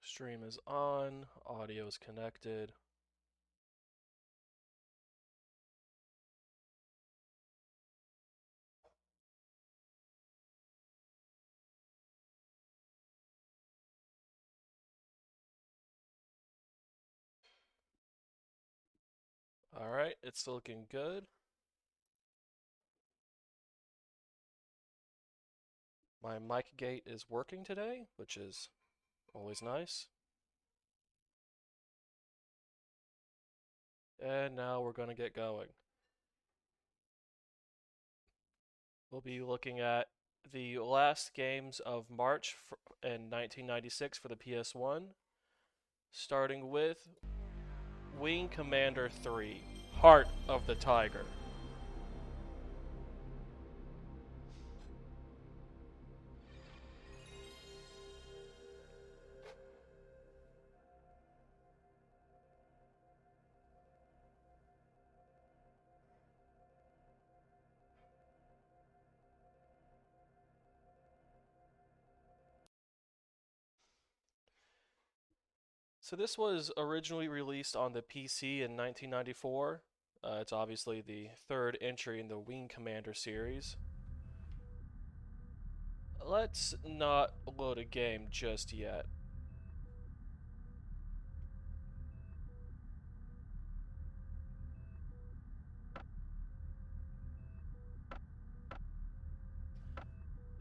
Stream is on, audio is connected. Alright, it's looking good. My mic gate is working today, which is always nice. And now we're going to get going. We'll be looking at the last games of March in 1996 for the PS1, starting with Wing Commander 3, Heart of the Tiger. So this was originally released on the PC in 1994. It's obviously the third entry in the Wing Commander series. Let's not load a game just yet.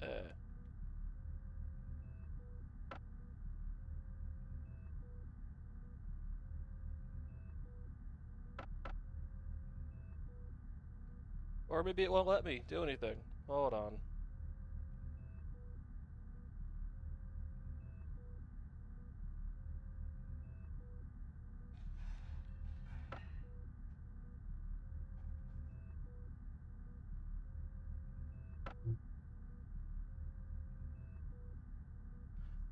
Uh, or maybe it won't let me do anything. Hold on.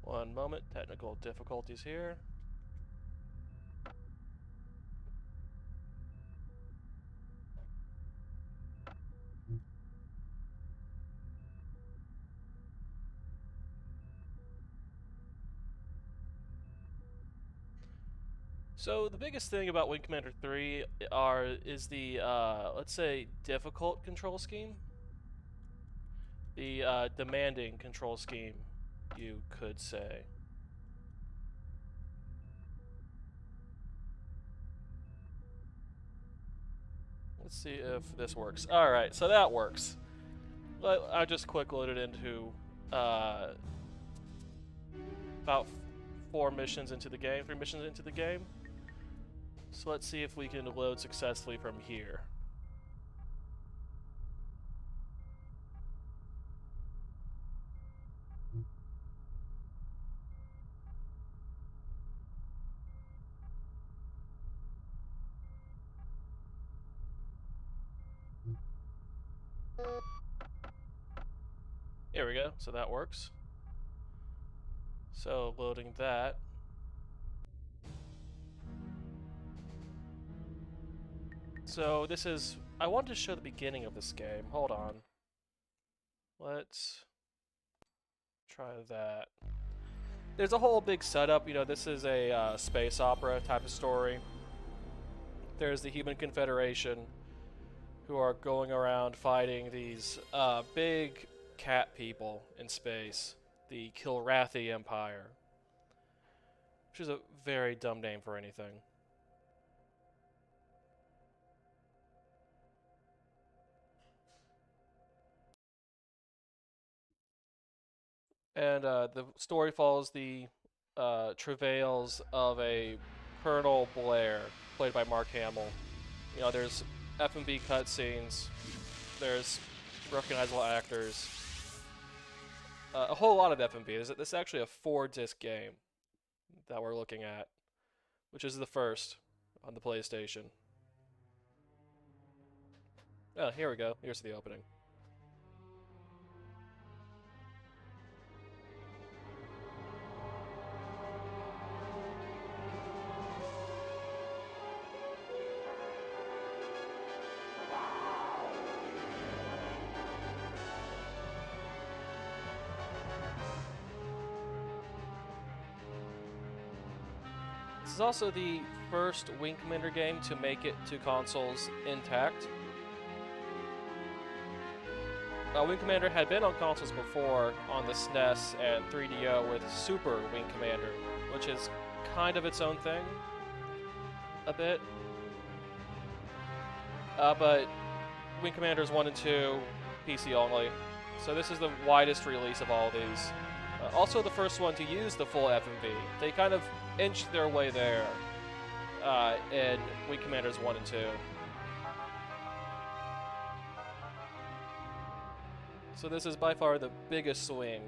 One moment, technical difficulties here. So the biggest thing about Wing Commander 3 is the let's say difficult control scheme, the demanding control scheme, you could say. Let's see if this works. All right, so that works. I just quick loaded into about 4 missions into the game, 3 missions into the game. So let's see if we can load successfully from here. Here we go, so that works. So loading that. So this is, I wanted to show the beginning of this game. Hold on. Let's try that. There's a whole big setup. You know, this is a space opera type of story. There's the Human Confederation, who are going around fighting these big cat people in space, the Kilrathi Empire, which is a very dumb name for anything. And the story follows the travails of a Colonel Blair, played by Mark Hamill. You know, there's F&B cutscenes, there's recognizable actors, a whole lot of F&B. This is actually a 4-disc game that we're looking at, which is the first on the PlayStation. Oh, here we go. Here's the opening. This is also the first Wing Commander game to make it to consoles intact. Wing Commander had been on consoles before on the SNES and 3DO with Super Wing Commander, which is kind of its own thing, a bit. But Wing Commanders 1 and 2, PC only. So this is the widest release of all of these. Also the first one to use the full FMV. They kind of inched their way there in Wing Commanders 1 and 2. So this is by far the biggest swing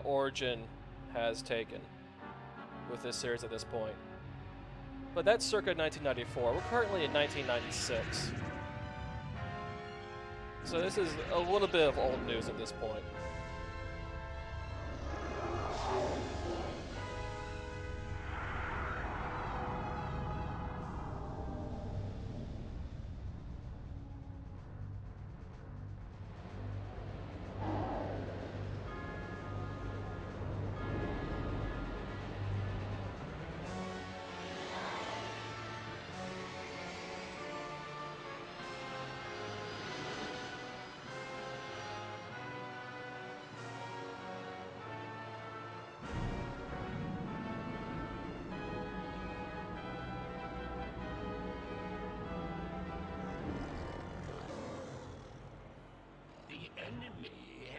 Origin has taken with this series at this point. But that's circa 1994. We're currently in 1996. So this is a little bit of old news at this point.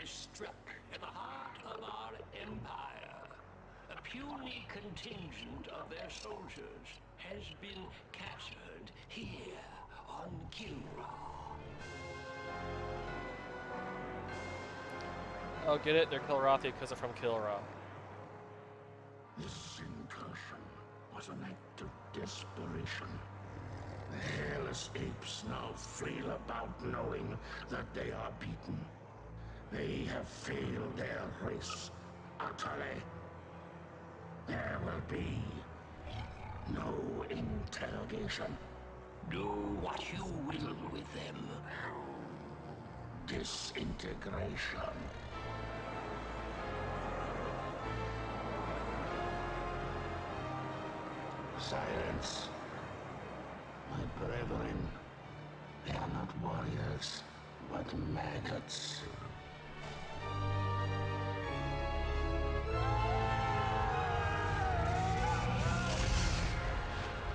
Struck at the heart of our empire. A puny contingent of their soldiers has been captured here on Kilra. Oh, get it? They're Kilrathi because they're from Kilra. This incursion was an act of desperation. The hairless apes now flail about knowing that they are beaten. They have failed their race utterly. There will be no interrogation. Do what you will with them. Disintegration. Silence. My brethren, they are not warriors, but maggots.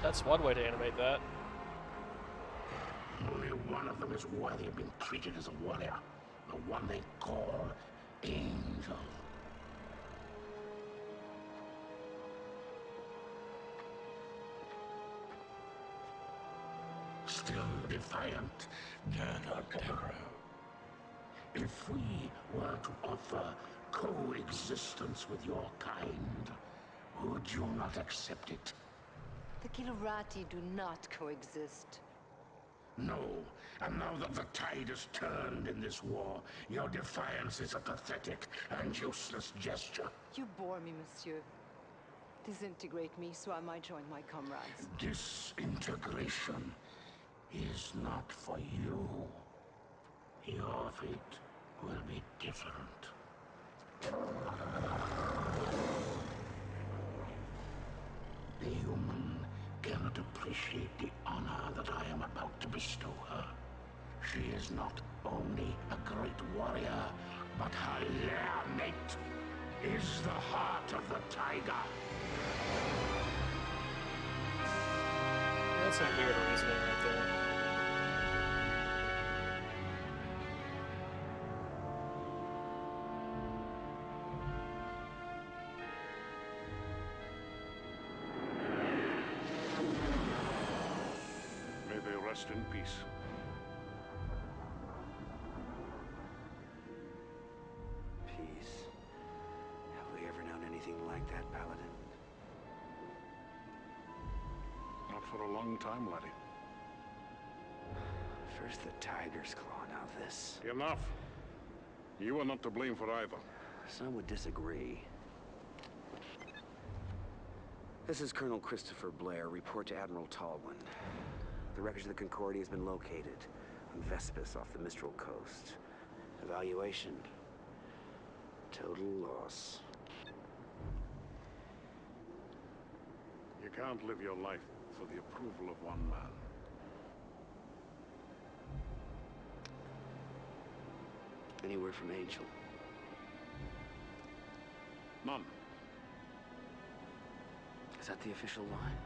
That's one way to animate that. Only one of them is worthy of being treated as a warrior. The one they call Angel. Still defiant, dare not terror. If we were to offer coexistence with your kind, would you not accept it? The Kilrathi do not coexist. No, and now that the tide has turned in this war, your defiance is a pathetic and useless gesture. You bore me, monsieur. Disintegrate me so I might join my comrades. Disintegration is not for you. Your fate will be different. The human cannot appreciate the honor that I am about to bestow her. She is not only a great warrior, but her lair mate is the heart of the tiger. That's some weird reasoning right there. May they rest in peace. Peace? Have we ever known anything like that, Paladin? Not for a long time, laddie. First the tiger's claw, now this. Enough. You are not to blame for either. Some would disagree. This is Colonel Christopher Blair. Report to Admiral Tallwin. The wreckage of the Concordia has been located on Vespus off the Mistral coast. Evaluation. Total loss. You can't live your life for the approval of one man. Any word from Angel? None. Is that the official line?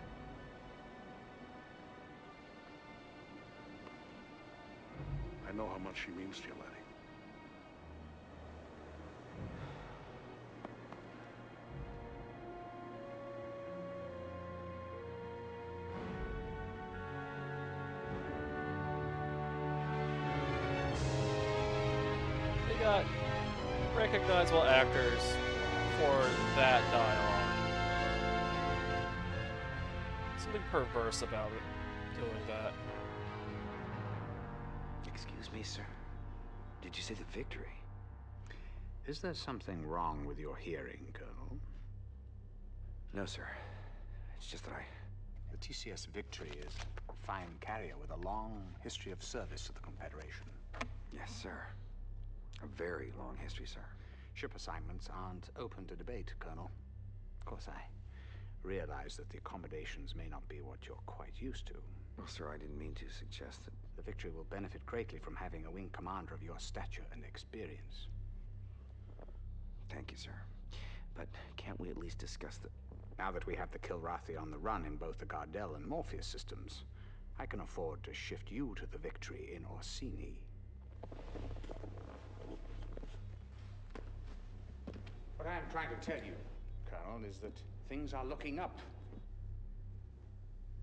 I know how much she means to you, laddie. They got recognizable actors for that dialogue. Something perverse about it, doing that. Excuse me, sir. Did you say the victory? Is there something wrong with your hearing, Colonel? No, sir. It's just that The TCS Victory is a fine carrier with a long history of service to the Confederation. Yes, sir. A very long history, sir. Ship assignments aren't open to debate, Colonel. Of course, I realize that the accommodations may not be what you're quite used to. Well, sir, I didn't mean to suggest that. The Victory will benefit greatly from having a wing commander of your stature and experience. Thank you, sir. But can't we at least discuss the... Now that we have the Kilrathi on the run in both the Gardel and Morpheus systems, I can afford to shift you to the Victory in Orsini. What I am trying to tell you, Colonel, is that things are looking up.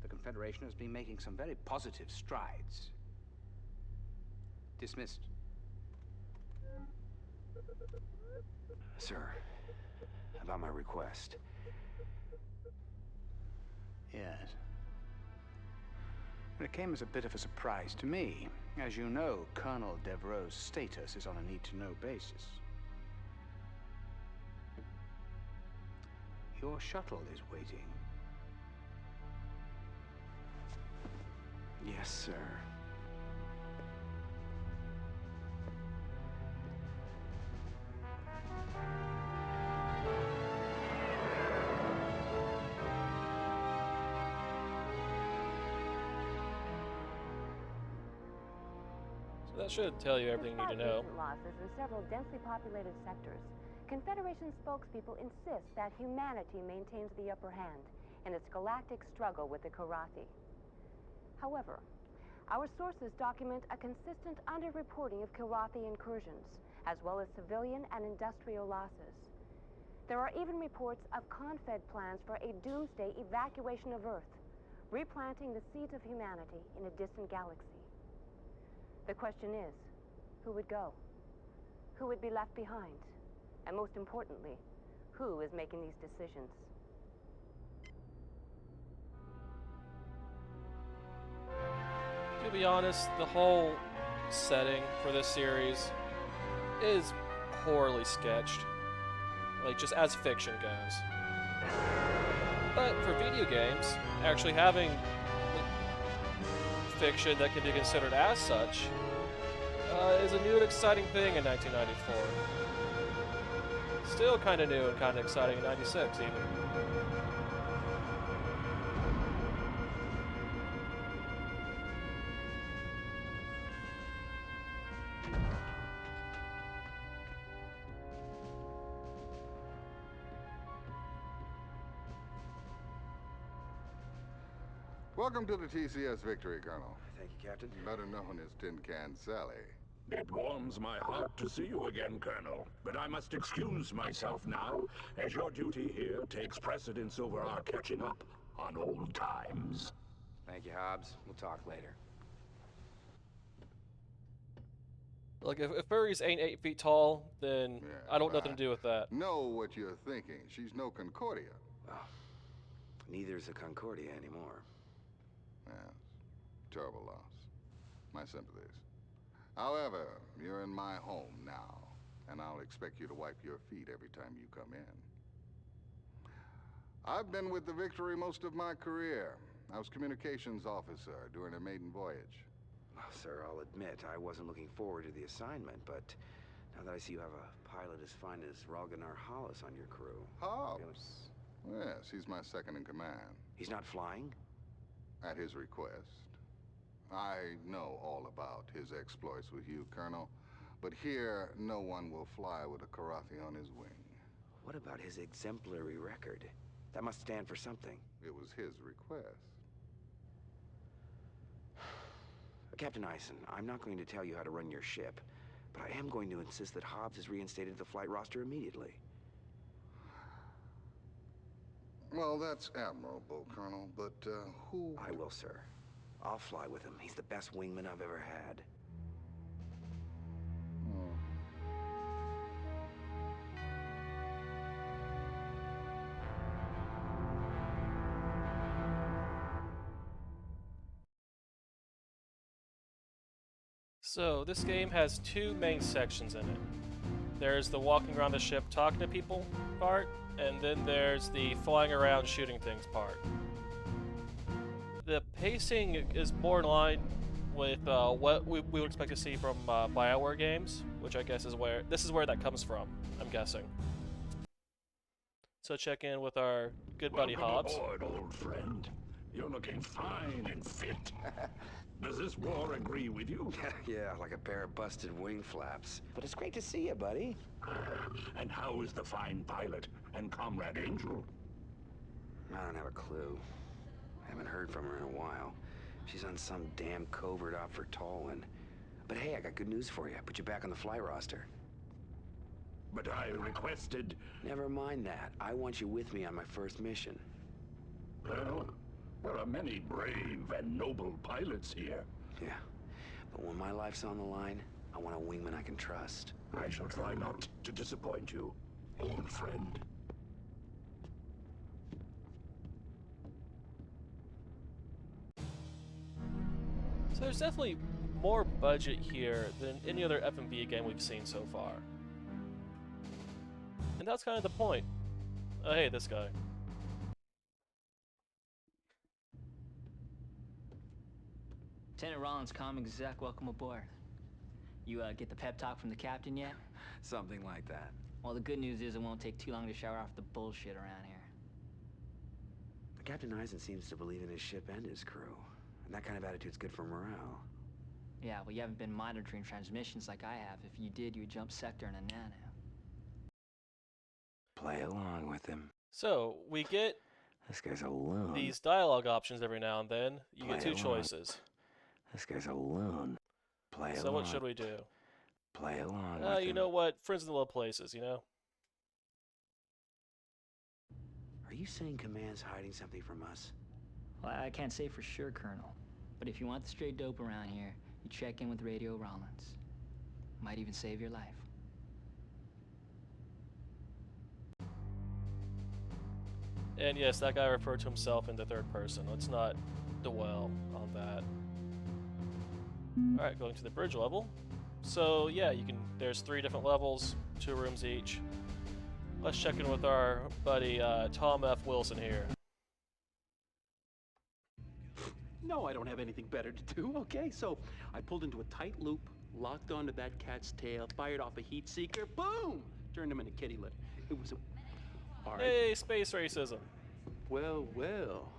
The Confederation has been making some very positive strides. Dismissed. Sir, about my request. Yes. It came as a bit of a surprise to me. As you know, Colonel Devereaux's status is on a need-to-know basis. Your shuttle is waiting. Yes, sir. So that should tell you everything you need to know. Despite recent losses in several densely populated sectors, Confederation spokespeople insist that humanity maintains the upper hand in its galactic struggle with the Kilrathi. However, our sources document a consistent underreporting of Kilrathi incursions, as well as civilian and industrial losses. There are even reports of Confed plans for a doomsday evacuation of Earth, replanting the seeds of humanity in a distant galaxy. The question is, who would go? Who would be left behind? And most importantly, who is making these decisions? To be honest, the whole setting for this series is poorly sketched. Like, just as fiction goes. But for video games, actually having fiction that can be considered as such is a new and exciting thing in 1994. Still kind of new and kind of exciting in 96, even. Welcome to the TCS Victory, Colonel. Thank you, Captain. Better known as Tin Can Sally. It warms my heart to see you again, Colonel. But I must excuse myself now, as your duty here takes precedence over our catching up on old times. Thank you, Hobbs. We'll talk later. Like, if furries ain't 8 feet tall, then Yeah, I don't nothing to do with that. Know what you're thinking. She's no Concordia. Oh, neither's a Concordia anymore. Yes. Terrible loss. My sympathies. However, you're in my home now, and I'll expect you to wipe your feet every time you come in. I've been with the Victory most of my career. I was communications officer during a maiden voyage. Well, sir, I'll admit I wasn't looking forward to the assignment, but now that I see you have a pilot as fine as Ralganar Hollis on your crew... Hobbs. Yes, he's my second in command. He's not flying? At his request. I know all about his exploits with you, Colonel, but here no one will fly with a Karathi on his wing. What about his exemplary record? That must stand for something. It was his request. Captain Eisen, I'm not going to tell you how to run your ship, but I am going to insist that Hobbs is reinstated to the flight roster immediately. Well, that's admirable, Colonel, but who... I will, sir. I'll fly with him. He's the best wingman I've ever had. So, this game has two main sections in it. There's the walking around the ship talking to people part, and then there's the flying around shooting things part. The pacing is more in line with what we would expect to see from BioWare games, which I guess is where that comes from, I'm guessing. So check in with our good buddy Hobbs. Welcome aboard, old friend. You're looking fine and fit. Does this war agree with you? Yeah, like a pair of busted wing flaps. But it's great to see you, buddy. And how is the fine pilot and Comrade Angel? I don't have a clue. I haven't heard from her in a while. She's on some damn covert op for Tolwyn. But hey, I got good news for you. I put you back on the flight roster. But I requested... Never mind that. I want you with me on my first mission. Well, there are many brave and noble pilots here. Yeah. But when my life's on the line, I want a wingman I can trust. I shall try not to disappoint you, old friend. So there's definitely more budget here than any other F&B game we've seen so far. And that's kind of the point. Oh, hey, this guy. Lieutenant Rollins, comm exec, welcome aboard. You get the pep talk from the captain yet? Something like that. Well, the good news is it won't take too long to shower off the bullshit around here. Captain Eisen seems to believe in his ship and his crew. And that kind of attitude's good for morale. Yeah, well, you haven't been monitoring transmissions like I have. If you did, you'd jump sector in a nano. Play along with him. So, we get This guy's a loon. these dialogue options every now and then. You get two Play along. choices. This guy's a loon. Play along. So what should we do? Play along with him. You know what? Friends in the low places, you know? Are you saying Command's hiding something from us? Well, I can't say for sure, Colonel. But if you want the straight dope around here, you check in with Radio Rollins. Might even save your life. And yes, that guy referred to himself in the third person. Let's not dwell on that. Alright, going to the bridge level. So yeah, there's 3 different levels, 2 rooms each. Let's check in with our buddy Tom F. Wilson here. No, I don't have anything better to do, okay? So I pulled into a tight loop, locked onto that cat's tail, fired off a heat seeker, boom! Turned him into kitty litter. It was a... All right. Hey, space racism. Well, well.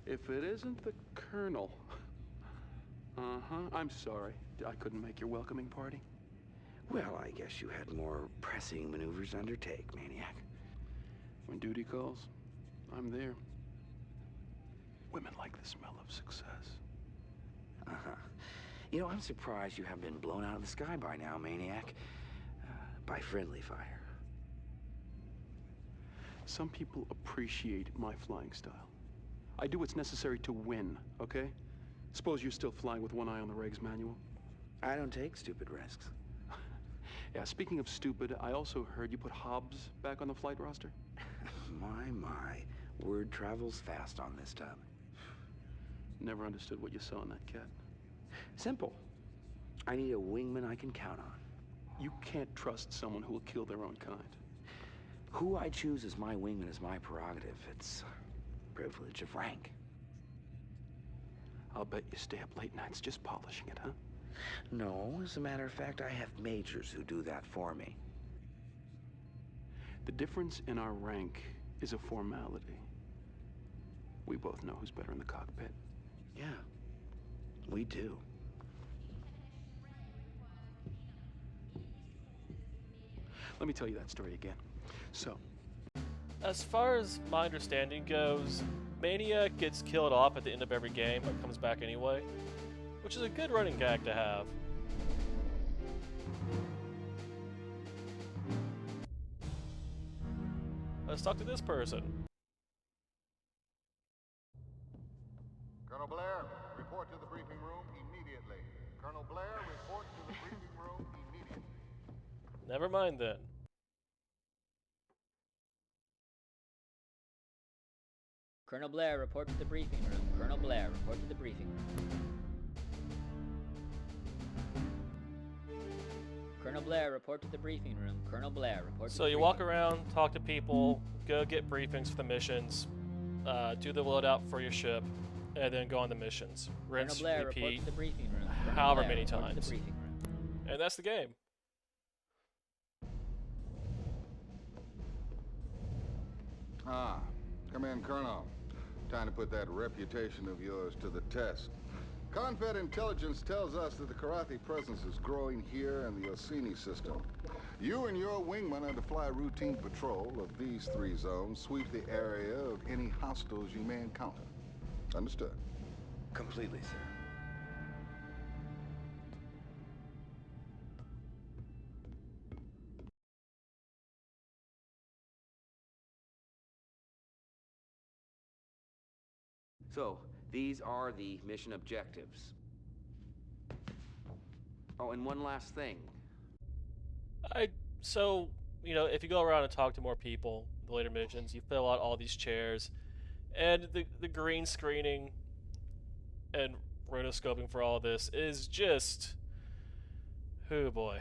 If it isn't the Colonel. Uh-huh. I'm sorry. I couldn't make your welcoming party. Well, I guess you had more pressing maneuvers to undertake, Maniac. When duty calls, I'm there. Women like the smell of success. Uh-huh. You know, I'm surprised you haven't been blown out of the sky by now, Maniac. By friendly fire. Some people appreciate my flying style. I do what's necessary to win, okay? Suppose you're still flying with one eye on the regs manual? I don't take stupid risks. Yeah, speaking of stupid, I also heard you put Hobbs back on the flight roster. My. Word travels fast on this tub. Never understood what you saw in that cat. Simple. I need a wingman I can count on. You can't trust someone who will kill their own kind. Who I choose as my wingman is my prerogative. It's a privilege of rank. I'll bet you stay up late nights just polishing it, huh? No, as a matter of fact, I have majors who do that for me. The difference in our rank is a formality. We both know who's better in the cockpit. Yeah, we do. Let me tell you that story again. So, As far as my understanding goes, Maniac gets killed off at the end of every game, but comes back anyway, which is a good running gag to have. Let's talk to this person. Colonel Blair, report to the briefing room immediately. Colonel Blair, report to the briefing room immediately. Never mind then. Colonel Blair, report to the briefing room. Colonel Blair, report to the briefing room. Colonel Blair, report to the briefing room. Colonel Blair, report to So the you briefing walk room. around, talk to people, go get briefings for the missions, do the loadout for your ship, and then go on the missions. Colonel Rinse, Blair, report repeat, to the briefing room. Colonel however Blair, many report to times. the briefing room. And that's the game. Ah, come in, Colonel. Time to put that reputation of yours to the test. Confed intelligence tells us that the Karathi presence is growing here in the Orsini system. You and your wingman are to fly routine patrol of these 3 zones, sweep the area of any hostiles you may encounter. Understood? Completely, sir. So, these are the mission objectives. Oh, and one last thing. So, you know, if you go around and talk to more people, the later missions, you fill out all these chairs, and the green screening and rotoscoping for all this is just, oh boy.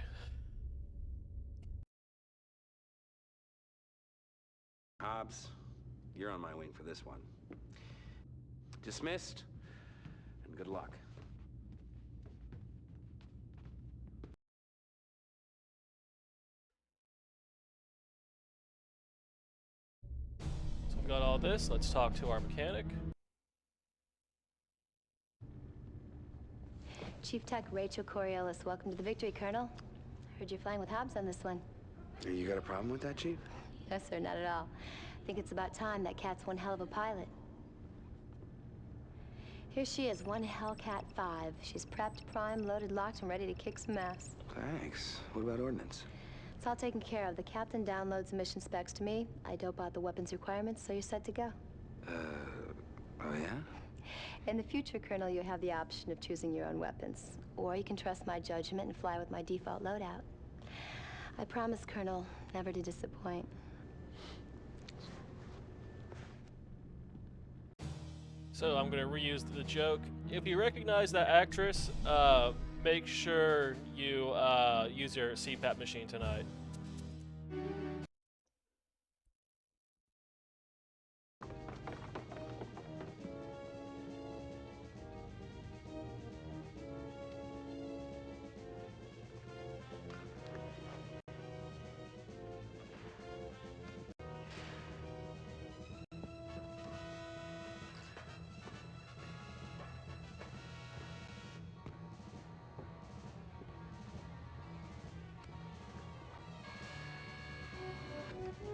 Hobbs, you're on my wing for this one. Dismissed, and good luck. So we've got all this. Let's talk to our mechanic. Chief Tech Rachel Coriolis, welcome to the victory, Colonel. Heard you're flying with Hobbs on this one. You got a problem with that, Chief? No, sir, not at all. I think it's about time. That cat's one hell of a pilot. Here she is, one Hellcat 5. She's prepped, primed, loaded, locked, and ready to kick some ass. Thanks. What about ordnance? It's all taken care of. The captain downloads the mission specs to me. I dope out the weapons requirements, so you're set to go. Oh yeah? In the future, Colonel, you have the option of choosing your own weapons. Or you can trust my judgment and fly with my default loadout. I promise, Colonel, never to disappoint. So I'm going to reuse the joke. If you recognize that actress, make sure you use your CPAP machine tonight.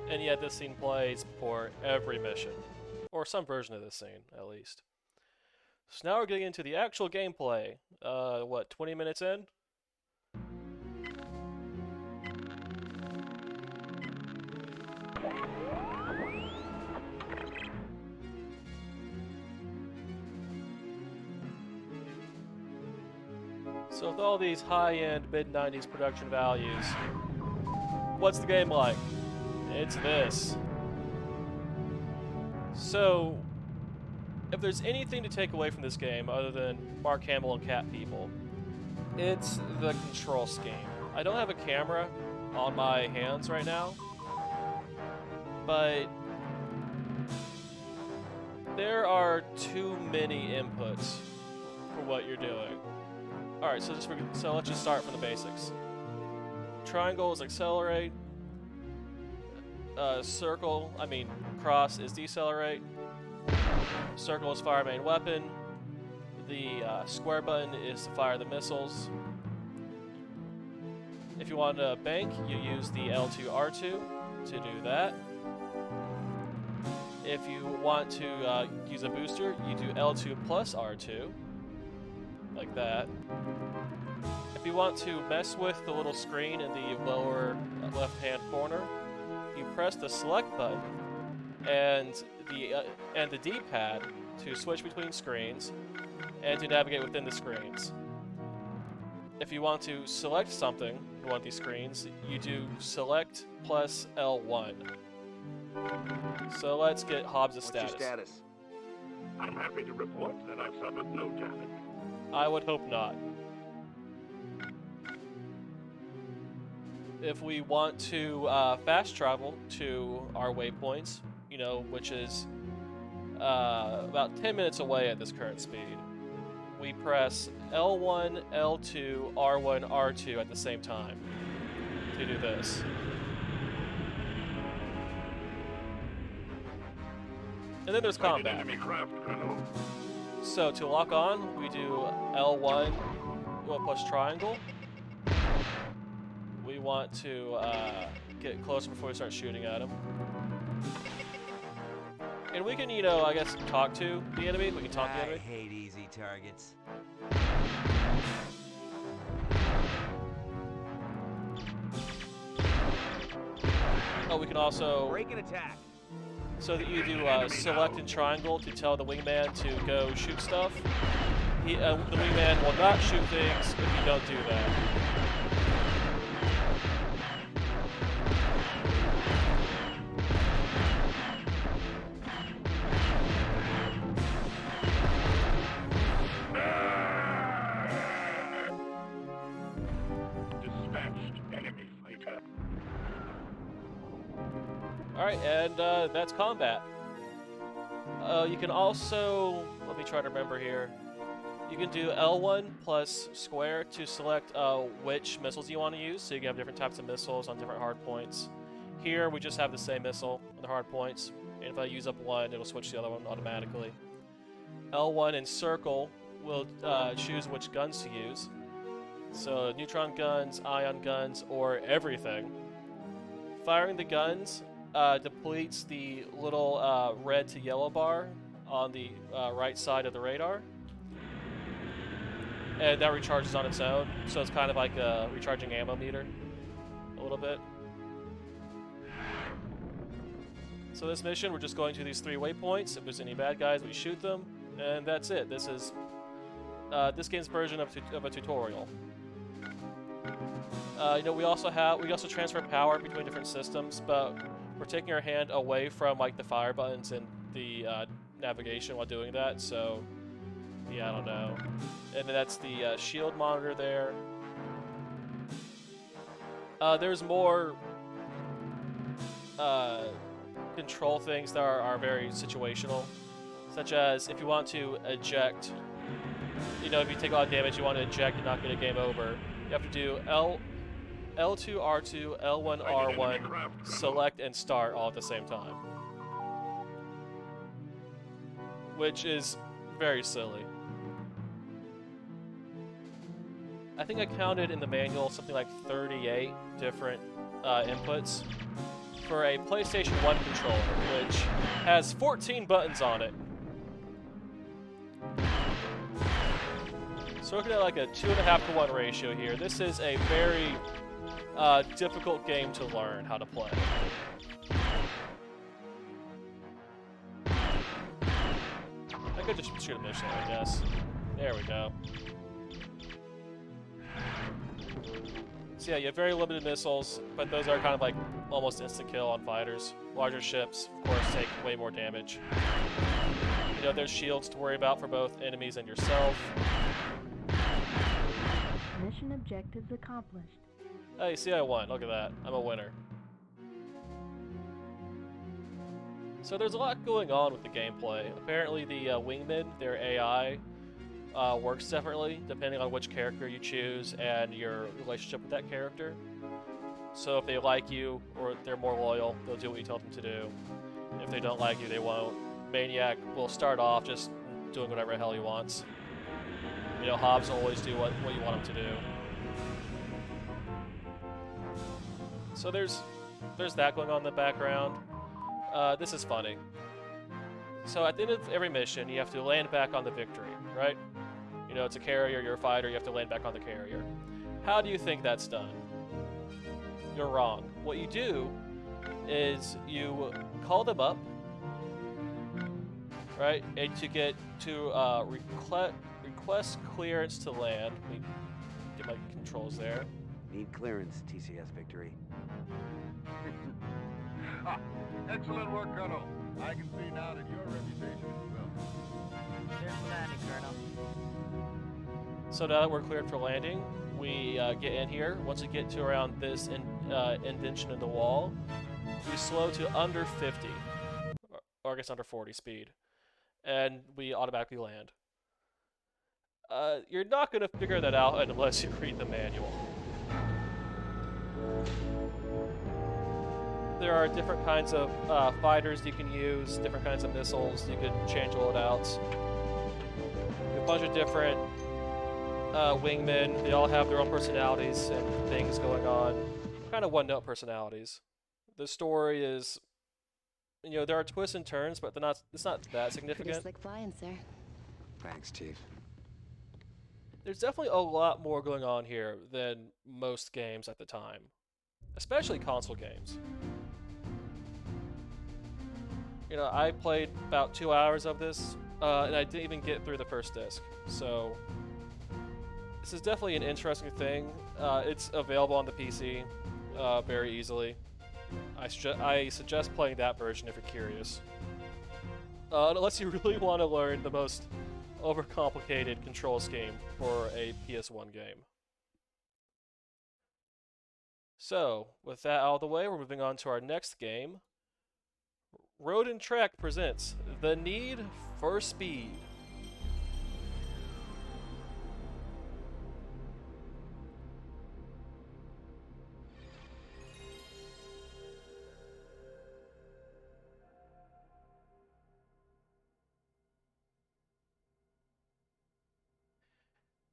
And yet this scene plays for every mission. Or some version of this scene, at least. So now we're getting into the actual gameplay. What, 20 minutes in? So with all these high-end, mid-90s production values, what's the game like? It's this. So, if there's anything to take away from this game other than Mark Hamill and cat people, it's the control scheme. I don't have a camera on my hands right now, but there are too many inputs for what you're doing. Alright, so let's just start from the basics. Triangle is accelerate. cross is decelerate. Circle is fire main weapon. The square button is to fire the missiles. If you want to bank, you use the L2 R2 to do that. If you want to use a booster, you do L2 plus R2, like that. If you want to mess with the little screen in the lower left-hand corner, you press the select button and the D-pad to switch between screens and to navigate within the screens. If you want to select something in one of these screens, you do select plus L1. So let's get Hobbs' status. What's your status? I'm happy to report that I've suffered no damage. I would hope not. If we want to fast travel to our waypoints, you know, which is about 10 minutes away at this current speed, we press L1, L2, R1, R2 at the same time to do this. And then there's combat. Enemy craft, Colonel. So to lock on, we do L1 plus triangle. We want to get closer before we start shooting at him. And we can, you know, I guess, talk to the enemy. We can talk to the enemy. I hate easy targets. Oh, we can also... Break and attack. So that you do select and triangle to tell the wingman to go shoot stuff. The wingman will not shoot things if you don't do that. Dispatched enemy fighter. Alright, and that's combat. You can also, let me try to remember here. You can do L1 plus square to select which missiles you want to use, so you can have different types of missiles on different hard points. Here, we just have the same missile on the hard points, and if I use up one, it'll switch to the other one automatically. L1 and circle will choose which guns to use. So neutron guns, ion guns, or everything. Firing the guns depletes the little red to yellow bar on the right side of the radar. And that recharges on its own, so it's kind of like a recharging ammo meter, a little bit. So this mission, we're just going to these 3 waypoints. If there's any bad guys, we shoot them, and that's it. This is this game's version of a tutorial. You know, we also transfer power between different systems, but we're taking our hand away from like the fire buttons and the navigation while doing that. So yeah, I don't know. And that's the shield monitor there. There's more control things that are very situational, such as if you want to eject, you know, if you take a lot of damage, you want to eject and not get a game over, you have to do L2 R2, L1 R1, select and start all at the same time. Which is very silly. I think I counted in the manual something like 38 different inputs for a PlayStation 1 controller, which has 14 buttons on it. So looking at like a 2.5 to 1 ratio here, this is a very difficult game to learn how to play. I could just shoot initially, I guess. There we go. So yeah, you have very limited missiles, but those are kind of like almost instant kill on fighters. Larger ships, of course, take way more damage. You know, there's shields to worry about for both enemies and yourself. Mission objectives accomplished. Hey, see, I won. Look at that. I'm a winner. So there's a lot going on with the gameplay. Apparently the wingmen, their AI, works differently depending on which character you choose and your relationship with that character. So if they like you or they're more loyal, they'll do what you tell them to do. If they don't like you, they won't. Maniac will start off just doing whatever the hell he wants. You know, Hobbs will always do what you want him to do. So there's that going on in the background. This is funny. So at the end of every mission, you have to land back on the Victory, right? You know, it's a carrier, you're a fighter, you have to land back on the carrier. How do you think that's done? You're wrong. What you do is you call them up, right? And to get to request clearance to land. Let me get my controls there. Need clearance, TCS Victory. Excellent work, Colonel. I can see now that your reputation is well. Clear for landing, Colonel. So now that we're cleared for landing, we get in here. Once we get to around this indentation in the wall, we slow to under 50, or I guess under 40 speed, and we automatically land. You're not going to figure that out unless you read the manual. There are different kinds of fighters you can use, different kinds of missiles, you can change loadouts. A bunch of different wingmen, they all have their own personalities and things going on. Kind of one-note personalities. The story is, you know, there are twists and turns, but it's not that significant. Pretty slick flying, sir. Thanks, Chief. There's definitely a lot more going on here than most games at the time, especially console games. You know, I played about 2 hours of this, and I didn't even get through the first disc, so this is definitely an interesting thing. It's available on the PC very easily. I suggest playing that version if you're curious. Unless you really want to learn the most overcomplicated control scheme for a PS1 game. So, with that out of the way, we're moving on to our next game. Road and Track presents The Need for Speed.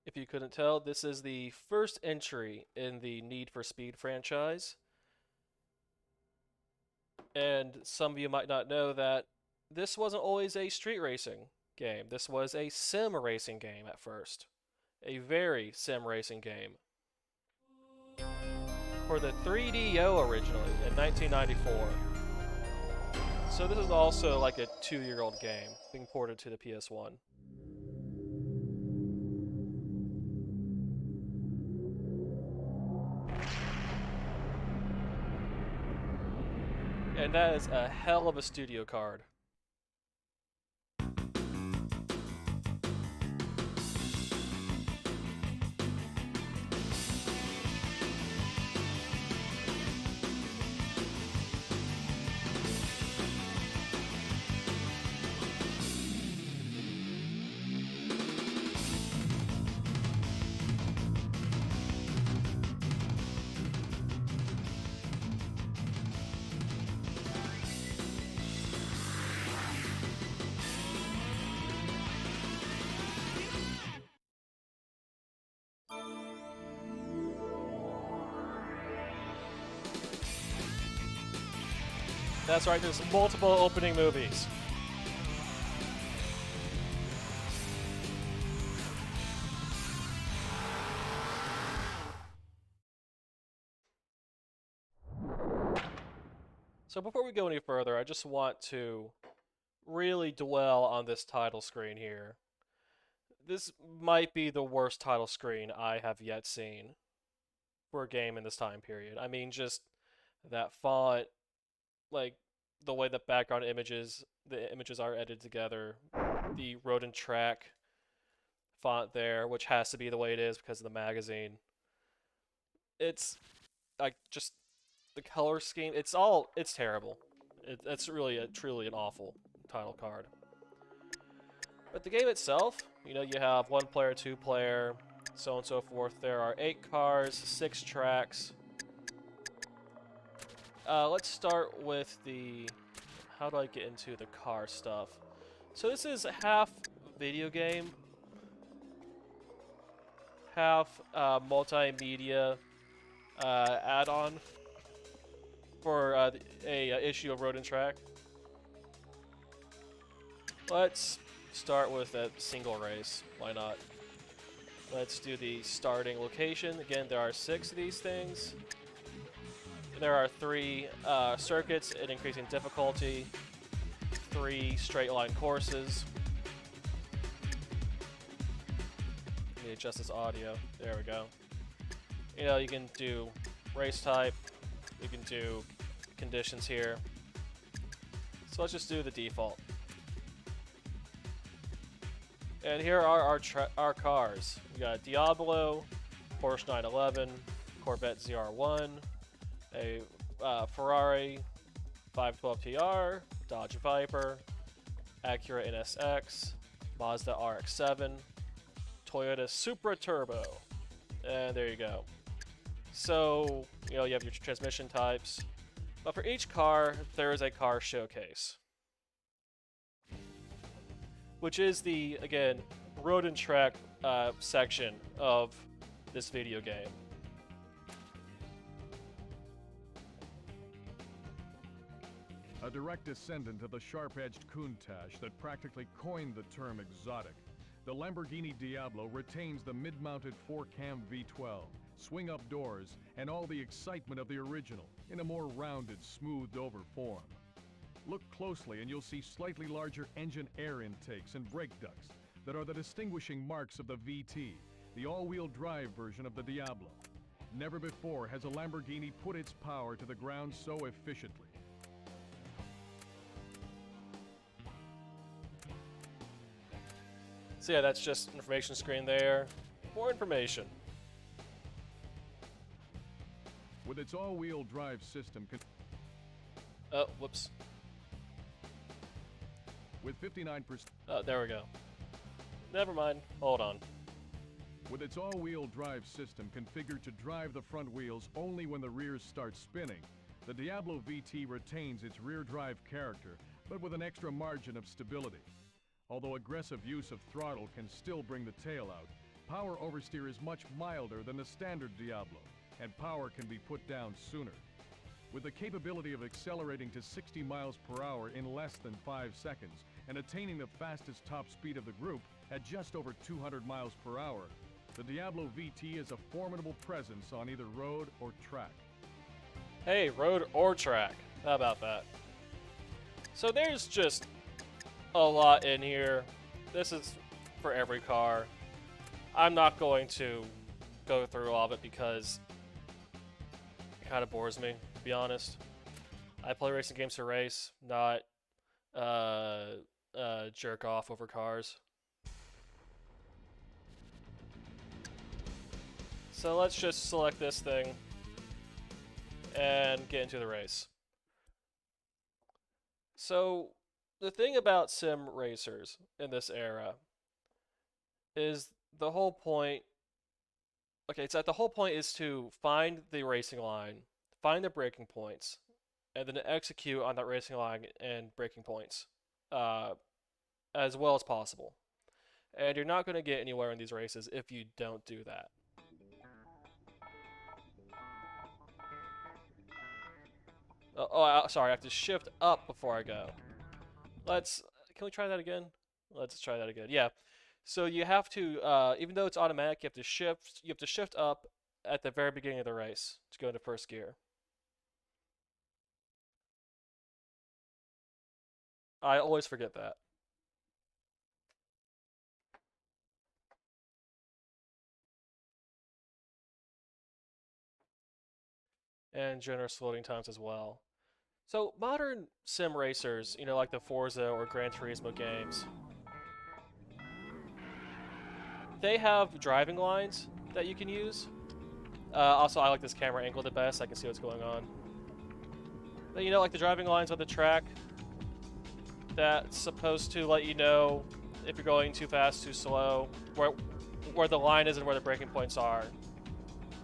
If you couldn't tell, this is the first entry in the Need for Speed franchise. And some of you might not know that this wasn't always a street racing game. This was a sim racing game at first. A very sim racing game. For the 3DO originally in 1994. So this is also like a 2-year-old game being ported to the PS1. And that is a hell of a studio card. That's right, there's multiple opening movies. So before we go any further, I just want to really dwell on this title screen here. This might be the worst title screen I have yet seen for a game in this time period. I mean, just that font, like the way the background images, the images are edited together, the Road and Track font there, which has to be the way it is because of the magazine. It's like just the color scheme. It's terrible. It's really truly an awful title card. But the game itself, you know, you have 1 player, 2 player, so on and so forth. There are 8 cars, 6 tracks. let's start with the... How do I get into the car stuff? So this is half video game, half multimedia add-on for a issue of Road and Track. Let's start with a single race. Why not? Let's do the starting location. Again, there are 6 of these things. There are 3 circuits in increasing difficulty, 3 straight line courses. Let me adjust this audio. There we go. You know, you can do race type, you can do conditions here. So let's just do the default. And here are our cars. We got Diablo, Porsche 911, Corvette ZR1, a Ferrari 512 TR, Dodge Viper, Acura NSX, Mazda RX-7, Toyota Supra Turbo, and there you go. So, you know, you have your transmission types, but for each car, there is a car showcase, which is the, again, Road and Track section of this video game. A direct descendant of the sharp-edged Countach that practically coined the term exotic, the Lamborghini Diablo retains the mid-mounted 4-cam V12, swing-up doors, and all the excitement of the original in a more rounded, smoothed-over form. Look closely and you'll see slightly larger engine air intakes and brake ducts that are the distinguishing marks of the VT, the all-wheel drive version of the Diablo. Never before has a Lamborghini put its power to the ground so efficiently. So yeah, that's just information screen there. More information. With its all-wheel drive system... Oh, whoops. With 59%... Oh, there we go. Never mind. Hold on. With its all-wheel drive system configured to drive the front wheels only when the rears start spinning, the Diablo VT retains its rear drive character, but with an extra margin of stability. Although aggressive use of throttle can still bring the tail out, power oversteer is much milder than the standard Diablo, and power can be put down sooner. With the capability of accelerating to 60 miles per hour in less than 5 seconds, and attaining the fastest top speed of the group at just over 200 miles per hour, the Diablo VT is a formidable presence on either road or track. Hey, road or track. How about that? So there's just a lot in here. This is for every car. I'm not going to go through all of it because it kind of bores me, to be honest. I play racing games to race, not jerk off over cars. So let's just select this thing and get into the race. So the thing about sim racers in this era is the whole point. Okay, so the whole point is to find the racing line, find the braking points, and then execute on that racing line and braking points as well as possible. And you're not going to get anywhere in these races if you don't do that. Sorry, I have to shift up before I go. Can we try that again? Let's try that again. Yeah. So you have to, even though it's automatic, you have to shift up at the very beginning of the race to go into first gear. I always forget that. And generous loading times as well. So modern sim racers, you know, like the Forza or Gran Turismo games, they have driving lines that you can use. Also, I like this camera angle the best. I can see what's going on. But, you know, like the driving lines on the track, that's supposed to let you know if you're going too fast, too slow, where the line is and where the braking points are.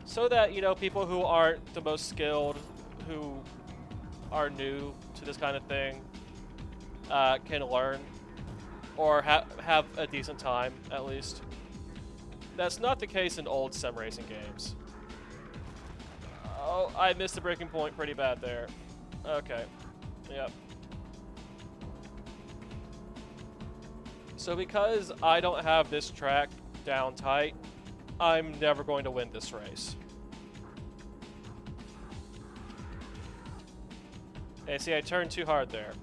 So that, you know, people who aren't the most skilled, who are new to this kind of thing can learn or have a decent time, at least. That's not the case in old sim racing games. Oh, I missed the breaking point pretty bad there. Okay. Yep. So because I don't have this track down tight, I'm never going to win this race. Okay, see, I turned too hard there.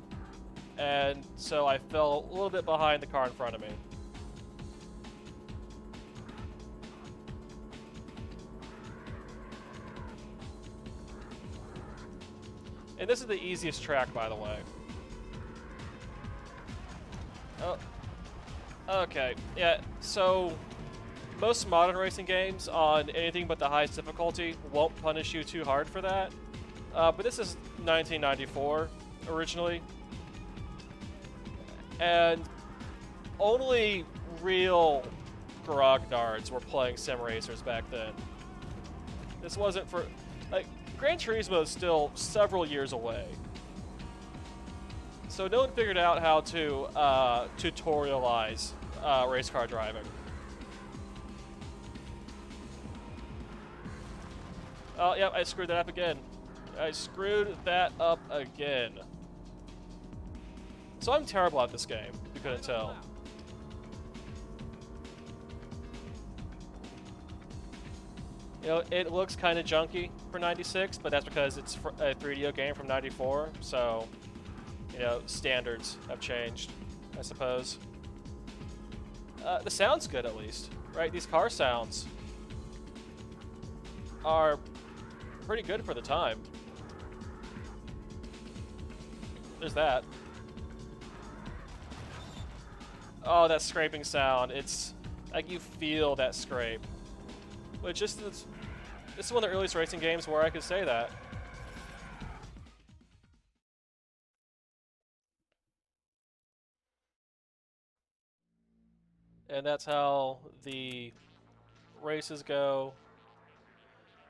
And so I fell a little bit behind the car in front of me. And this is the easiest track, by the way. Oh. Okay, yeah, so most modern racing games on anything but the highest difficulty won't punish you too hard for that. But this is 1994, originally. And only real grognards were playing sim racers back then. This wasn't for... like, Gran Turismo is still several years away. So no one figured out how to tutorialize race car driving. Oh, yep, I screwed that up again. I screwed that up again. So I'm terrible at this game, if you couldn't tell. You know, it looks kind of junky for 96, but that's because it's a 3DO game from 94, so, you know, standards have changed, I suppose. The sound's good, at least, right? These car sounds are pretty good for the time. There's that. Oh, that scraping sound. It's like you feel that scrape. Which this is one of the earliest racing games where I could say that. And that's how the races go.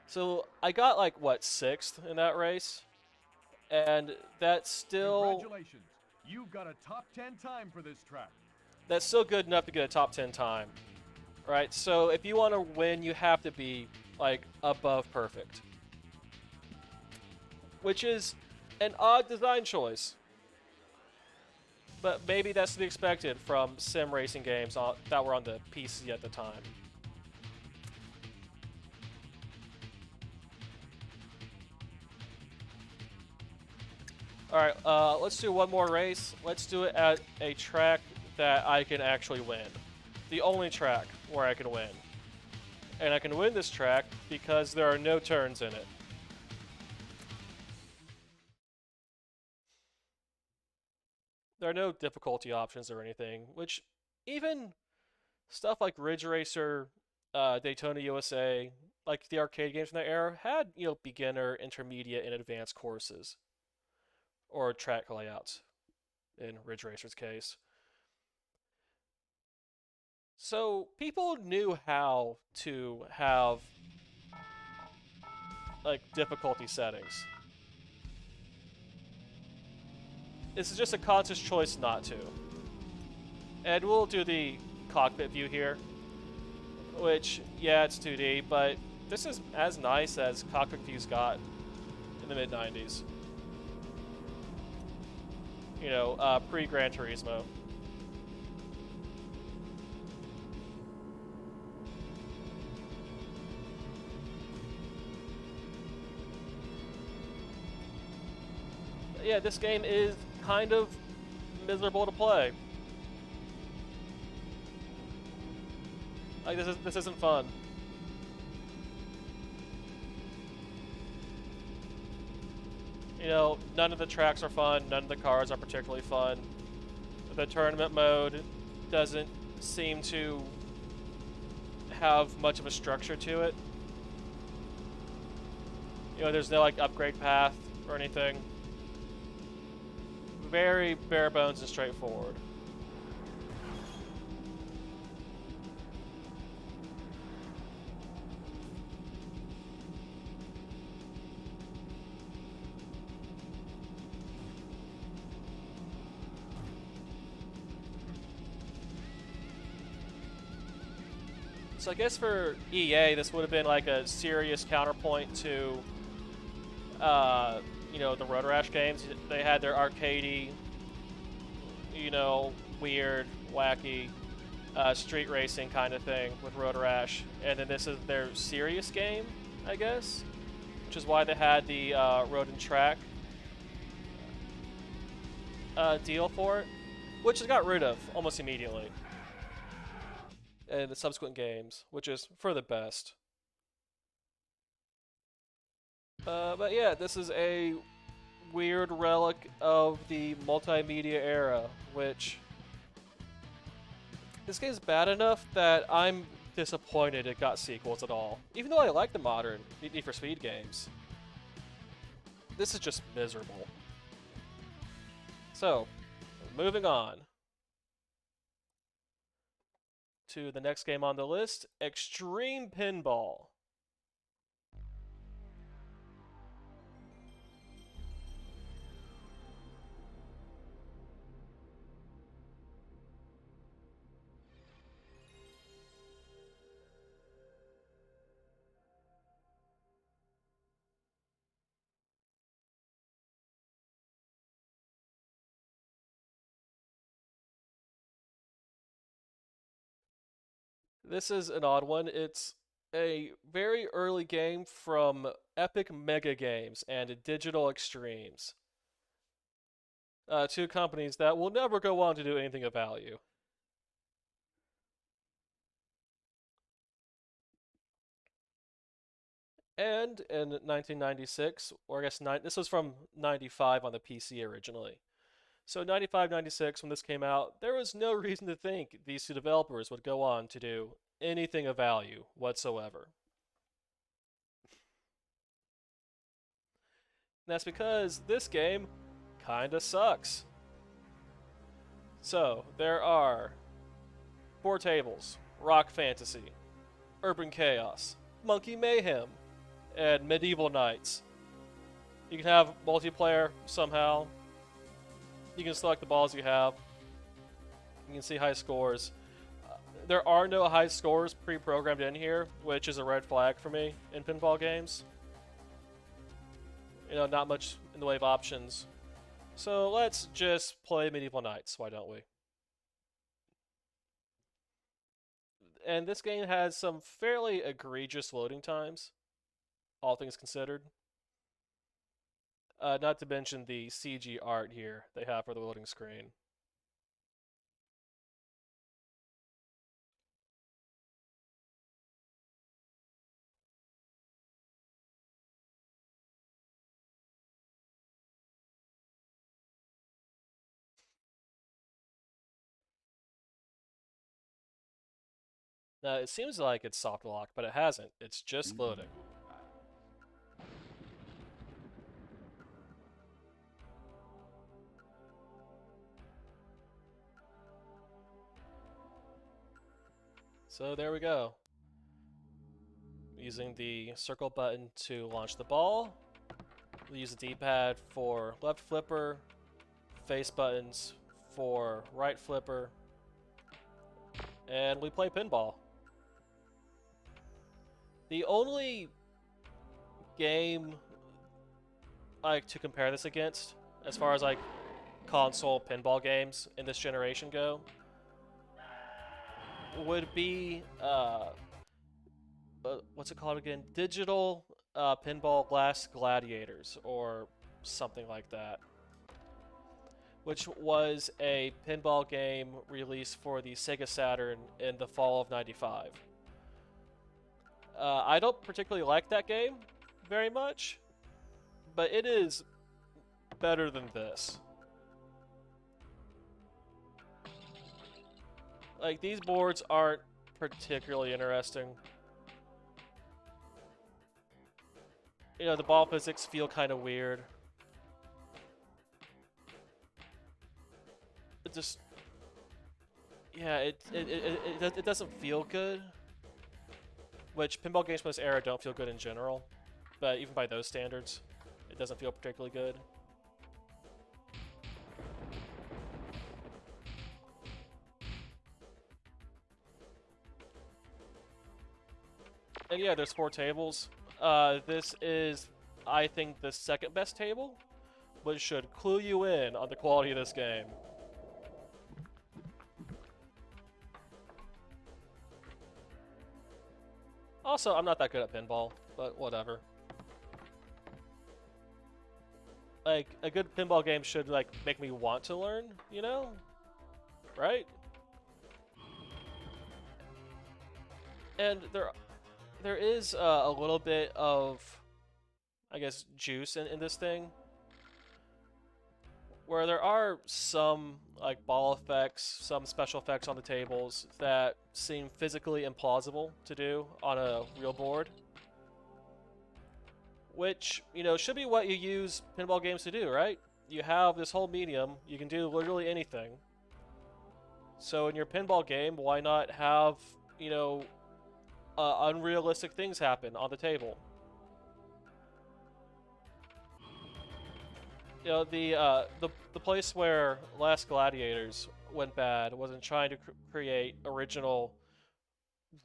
So I got like, what, 6th in that race? And that's still... Congratulations. You've got a top 10 time for this track. That's still good enough to get a top 10 time. Right? So if you want to win, you have to be, like, above perfect. Which is an odd design choice. But maybe that's to be expected from sim racing games that were on the PC at the time. Alright, let's do one more race. Let's do it at a track that I can actually win. The only track where I can win. And I can win this track because there are no turns in it. There are no difficulty options or anything, which even stuff like Ridge Racer, Daytona USA, like the arcade games from that era, had, you know, beginner, intermediate, and advanced courses. Or track layouts, in Ridge Racer's case. So people knew how to have, like, difficulty settings. This is just a conscious choice not to. And we'll do the cockpit view here, which, yeah, it's 2D, but this is as nice as cockpit views got in the mid-90s. You know, pre-Gran Turismo. Yeah, this game is kind of miserable to play. Like, this isn't fun. You know, none of the tracks are fun, none of the cars are particularly fun. The tournament mode doesn't seem to have much of a structure to it. You know, there's no, like, upgrade path or anything. Very bare bones and straightforward. So I guess for EA, this would have been like a serious counterpoint to, you know, the Road Rash games. They had their arcadey, you know, weird, wacky, street racing kind of thing with Road Rash, and then this is their serious game, I guess, which is why they had the Road and Track deal for it, which they got rid of almost immediately in the subsequent games, which is for the best. But yeah, this is a weird relic of the multimedia era, which this game's bad enough that I'm disappointed it got sequels at all. Even though I like the modern Need for Speed games, this is just miserable. So, moving on to the next game on the list, Extreme Pinball. This is an odd one. It's a very early game from Epic Mega Games and Digital Extremes. Two companies that will never go on to do anything of value. And in 1996, or I guess this was from 95 on the PC originally. So 95, 96, when this came out, there was no reason to think these two developers would go on to do anything of value whatsoever. And that's because this game kinda sucks. So, there are 4 tables: Rock Fantasy, Urban Chaos, Monkey Mayhem, and Medieval Knights. You can have multiplayer somehow. You can select the balls you have. You can see high scores. There are no high scores pre-programmed in here, which is a red flag for me in pinball games. You know, not much in the way of options. So let's just play Medieval Knights, why don't we? And this game has some fairly egregious loading times, all things considered. Not to mention the CG art here they have for the loading screen. Now, it seems like it's soft locked, but it hasn't. It's just loading. So there we go. Using the circle button to launch the ball. We use the D-pad for left flipper, face buttons for right flipper, and we play pinball. The only game like to compare this against, as far as like console pinball games in this generation go, would be what's it called again? Digital Pinball Glass Gladiators, or something like that, which was a pinball game released for the Sega Saturn in the fall of '95. I don't particularly like that game very much, but it is better than this. Like, these boards aren't particularly interesting. You know, the ball physics feel kind of weird. It just... yeah, it doesn't feel good. Which, pinball games from this era don't feel good in general. But even by those standards, it doesn't feel particularly good. And yeah, there's 4 tables. This is, I think, the second best table, which should clue you in on the quality of this game. Also, I'm not that good at pinball, but whatever. Like, a good pinball game should, like, make me want to learn, you know? Right? And there is a little bit of, I guess, juice in this thing. Where there are some, like, ball effects, some special effects on the tables that seem physically implausible to do on a real board. Which, you know, should be what you use pinball games to do, right? You have this whole medium, you can do literally anything. So in your pinball game, why not have, you know, unrealistic things happen on the table? You know, the place where Last Gladiators went bad was in trying to create original,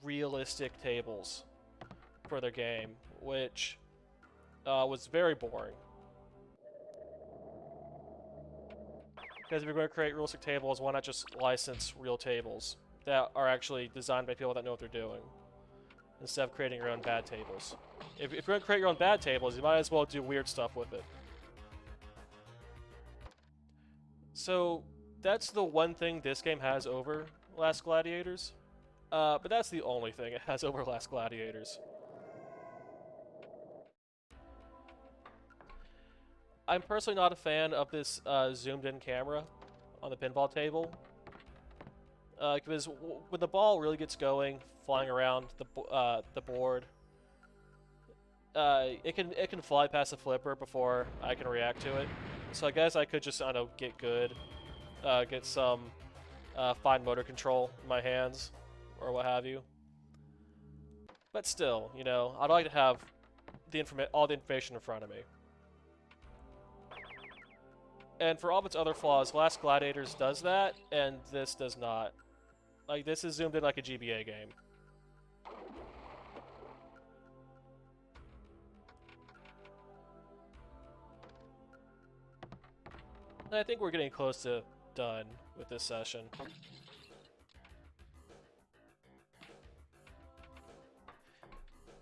realistic tables for their game, which was very boring. Because if you're going to create realistic tables, why not just license real tables that are actually designed by people that know what they're doing, instead of creating your own bad tables? If you're going to create your own bad tables, you might as well do weird stuff with it. So that's the one thing this game has over Last Gladiators, but that's the only thing it has over Last Gladiators. I'm personally not a fan of this zoomed-in camera on the pinball table, because when the ball really gets going, flying around the board, it can fly past the flipper before I can react to it. So I guess I could just, I don't know, get good, get some fine motor control in my hands, or what have you. But still, you know, I'd like to have all the information in front of me. And for all of its other flaws, Last Gladiators does that, and this does not. Like, this is zoomed in like a GBA game. And I think we're getting close to done with this session.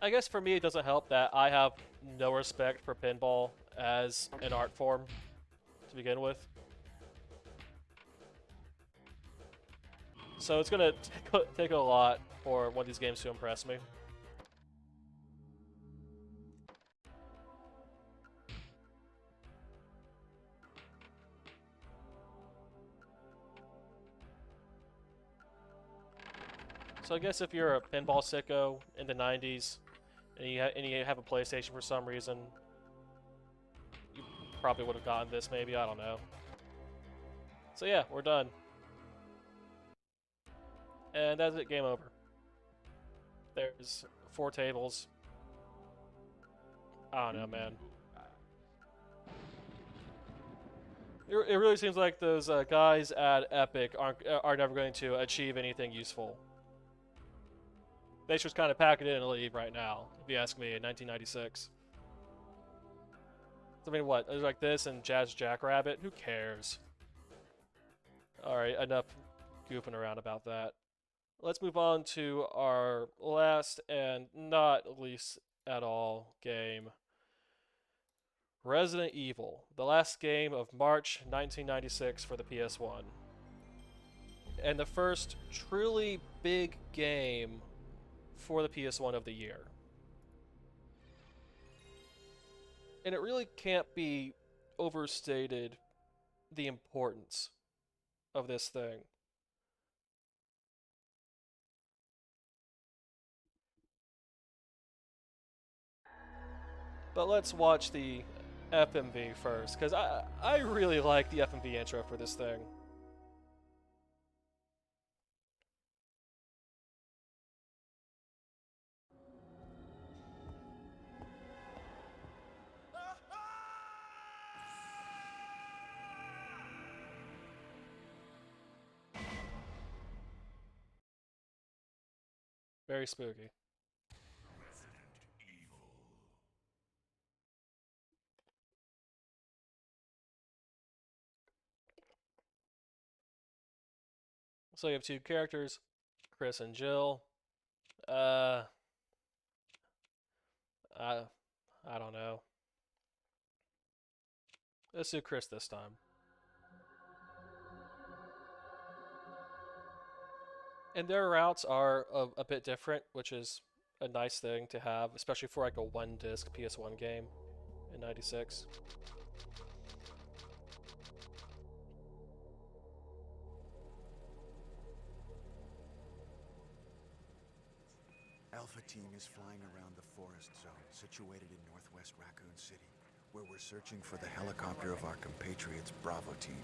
I guess for me it doesn't help that I have no respect for pinball as an art form to begin with. So it's gonna take a lot for one of these games to impress me. So I guess if you're a pinball sicko in the 90s and you have a PlayStation for some reason, you probably would have gotten this maybe, I don't know. So yeah, we're done. And that's it, game over. There's 4 tables. I don't know, man. It really seems like those guys at Epic are never going to achieve anything useful. They should just kind of pack it in and leave right now, if you ask me, in 1996. I mean, what? There's like this and Jazz Jackrabbit? Who cares? Alright, enough goofing around about that. Let's move on to our last and not least at all game. Resident Evil, the last game of March 1996 for the PS1. And the first truly big game for the PS1 of the year. And it really can't be overstated the importance of this thing. But let's watch the FMV first, because I really like the FMV intro for this thing. Very spooky. So you have two characters, Chris and Jill. I don't know. Let's do Chris this time. And their routes are a bit different, which is a nice thing to have, especially for like a one-disc PS1 game in '96. Alpha Team is flying around the forest zone situated in northwest Raccoon City, where we're searching for the helicopter of our compatriots Bravo Team,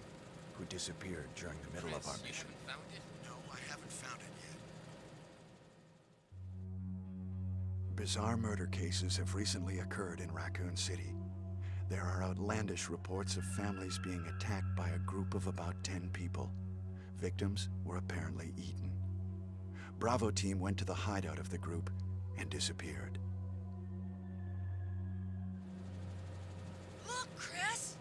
who disappeared during the middle of our mission. Found it? No, I haven't found it yet. Bizarre murder cases have recently occurred in Raccoon City. There are outlandish reports of families being attacked by a group of about 10 people. Victims were apparently eaten. Bravo Team went to the hideout of the group and disappeared. Look, Chris!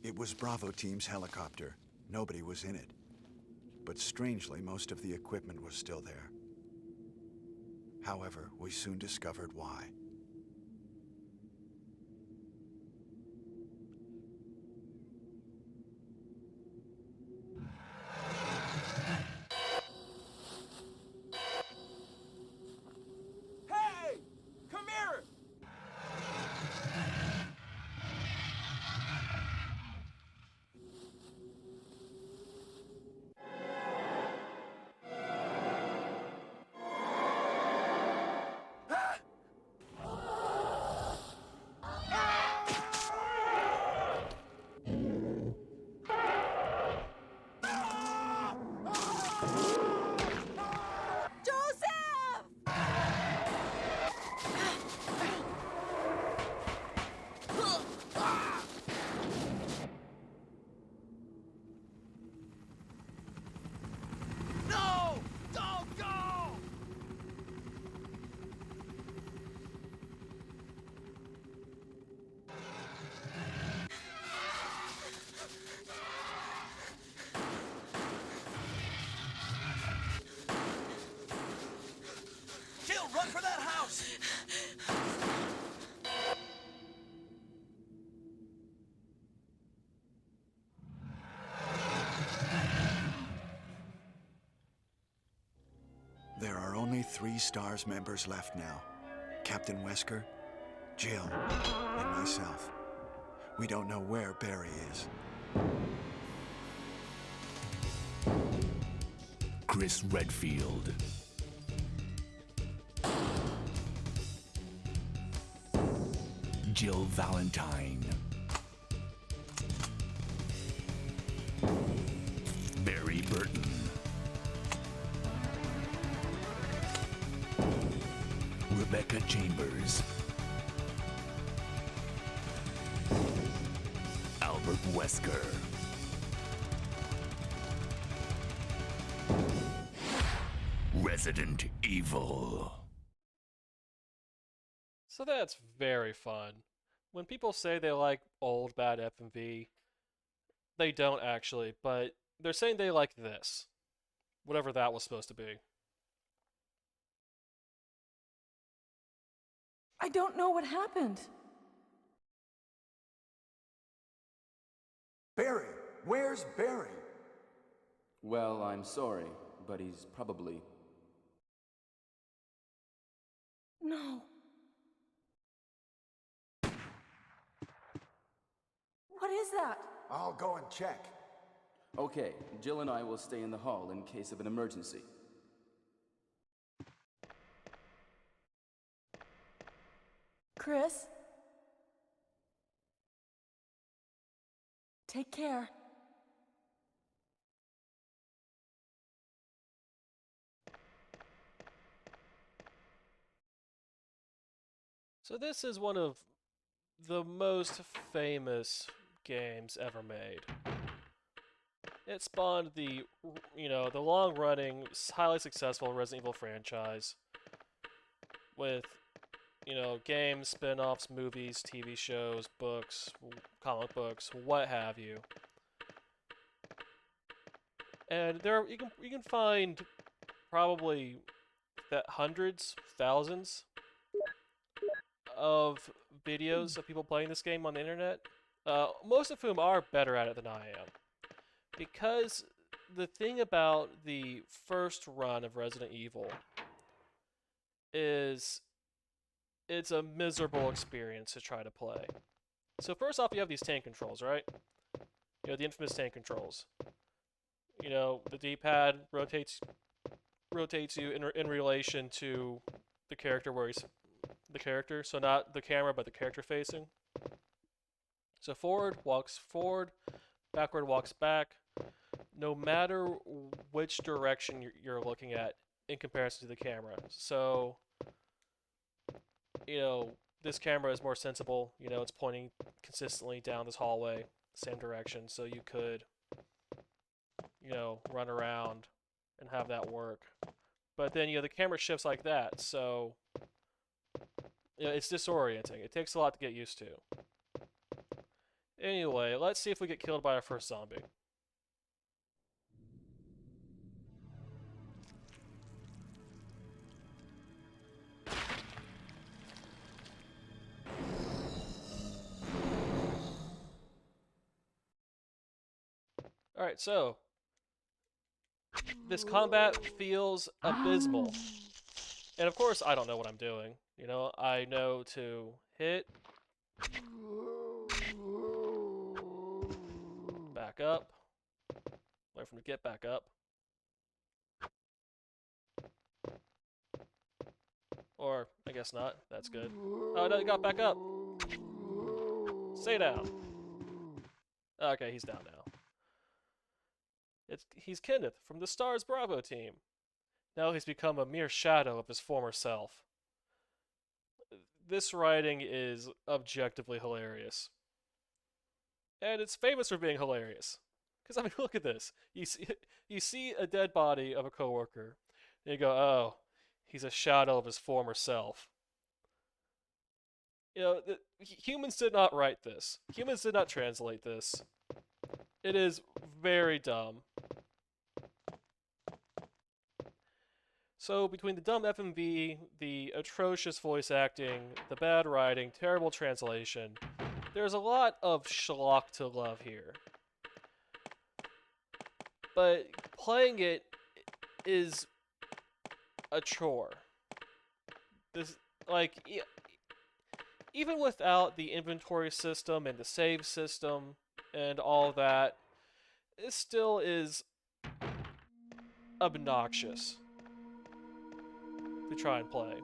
It was Bravo Team's helicopter. Nobody was in it. But strangely, most of the equipment was still there. However, we soon discovered why. Hey! Come here! No! Don't go! Jill, run for that house! There are only 3 STARS members left now. Captain Wesker, Jill, and myself. We don't know where Barry is. Chris Redfield. Jill Valentine. Barry Burton. Rebecca Chambers. Albert Wesker. Resident Evil. So that's very fun. When people say they like old bad FMV, they don't actually, but they're saying they like this. Whatever that was supposed to be. I don't know what happened. Barry! Where's Barry? Well, I'm sorry, but he's probably... No. What is that? I'll go and check. Okay, Jill and I will stay in the hall in case of an emergency. Chris? Take care. So this is one of the most famous games ever made. it spawned the, the long-running, highly successful Resident Evil franchise with, games, spin-offs, movies, TV shows, books, comic books, what have you. And there you can find probably hundreds, thousands of videos of people playing this game on the internet, most of whom are better at it than I am. Because the thing about the first run of Resident Evil is it's a miserable experience to try to play. So first off, you have these tank controls, right? The infamous tank controls. The D-pad rotates you in relation to the character where he's the character, so not the camera but the character facing. So forward walks forward, backward walks back, no matter which direction you're looking at in comparison to the camera. So, this camera is more sensible, it's pointing consistently down this hallway, same direction, so you could, run around and have that work. But then, the camera shifts like that, so it's disorienting. It takes a lot to get used to. Anyway, let's see if we get killed by our first zombie. Alright, so this combat feels abysmal. And of course, I don't know what I'm doing. I know to hit, back up, wait for him to get back up, or I guess not, that's good. Oh no, he got back up! Stay down! Okay, he's down now. He's Kenneth from the Stars Bravo team. Now he's become a mere shadow of his former self. This writing is objectively hilarious. And it's famous for being hilarious. Because, I mean, look at this. You see a dead body of a coworker, and you go, oh, he's a shadow of his former self. Humans did not write this. Humans did not translate this. It is very dumb. So between the dumb FMV, the atrocious voice acting, the bad writing, terrible translation, there's a lot of schlock to love here. But playing it is a chore. Even without the inventory system and the save system and all that, it still is obnoxious to try and play.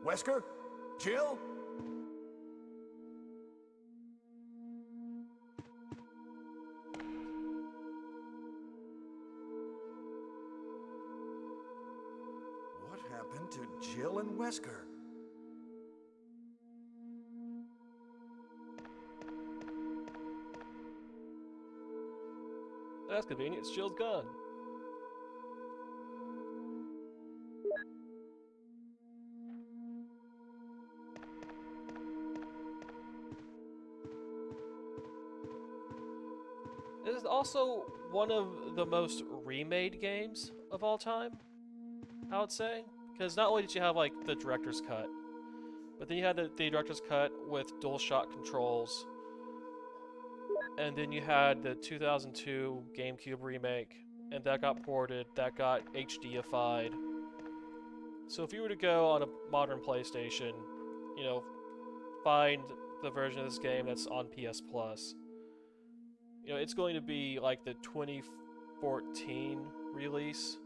Wesker? Jill? What happened to Jill and Wesker? That's convenient, it's Jill's gun. This is also one of the most remade games of all time, I would say. Because not only did you have, the director's cut, but then you had the director's cut with DualShock controls, and then you had the 2002 GameCube remake, and that got ported, that got HDified. So if you were to go on a modern PlayStation, find the version of this game that's on PS Plus, it's going to be like the 2014 release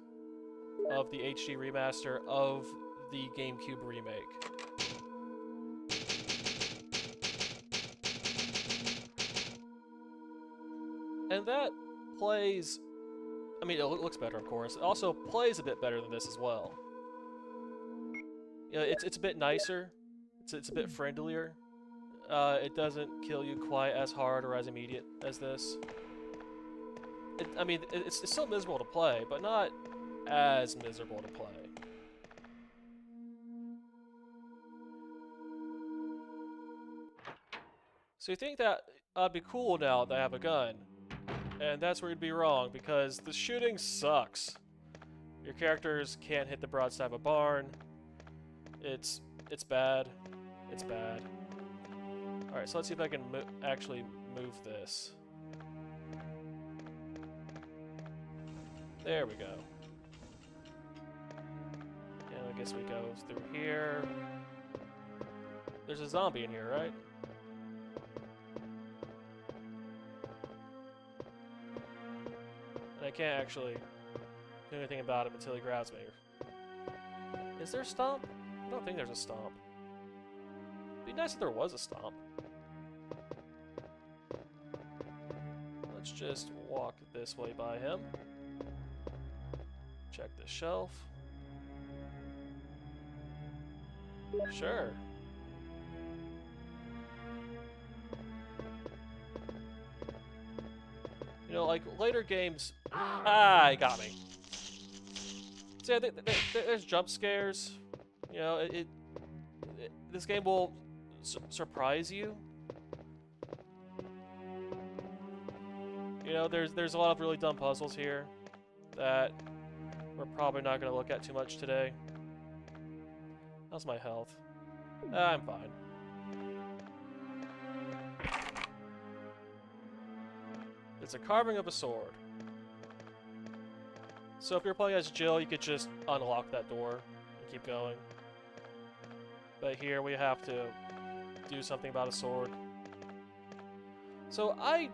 of the HD remaster of the GameCube remake. And that plays, I mean, it looks better, of course. It also plays a bit better than this as well. It's a bit nicer. It's a bit friendlier. it doesn't kill you quite as hard or as immediate as this. I mean, it's still miserable to play, but not as miserable to play. So you think that I'd be cool now that I have a gun, and that's where you'd be wrong, because the shooting sucks. Your characters can't hit the broadside of a barn. It's bad. It's bad. Alright, so let's see if I can actually move this. There we go. And I guess we go through here. There's a zombie in here, right? And I can't actually do anything about him until he grabs me. Is there a stomp? I don't think there's a stomp. It'd be nice if there was a stomp. Let's just walk this way by him. Check the shelf. Sure. You know, like, later games... Ah, he got me. So yeah, there's jump scares. You know, this game will surprise you. You know, there's a lot of really dumb puzzles here that we're probably not going to look at too much today. How's my health? I'm fine. It's a carving of a sword. So if you're playing as Jill, you could just unlock that door and keep going. But here we have to do something about a sword. So I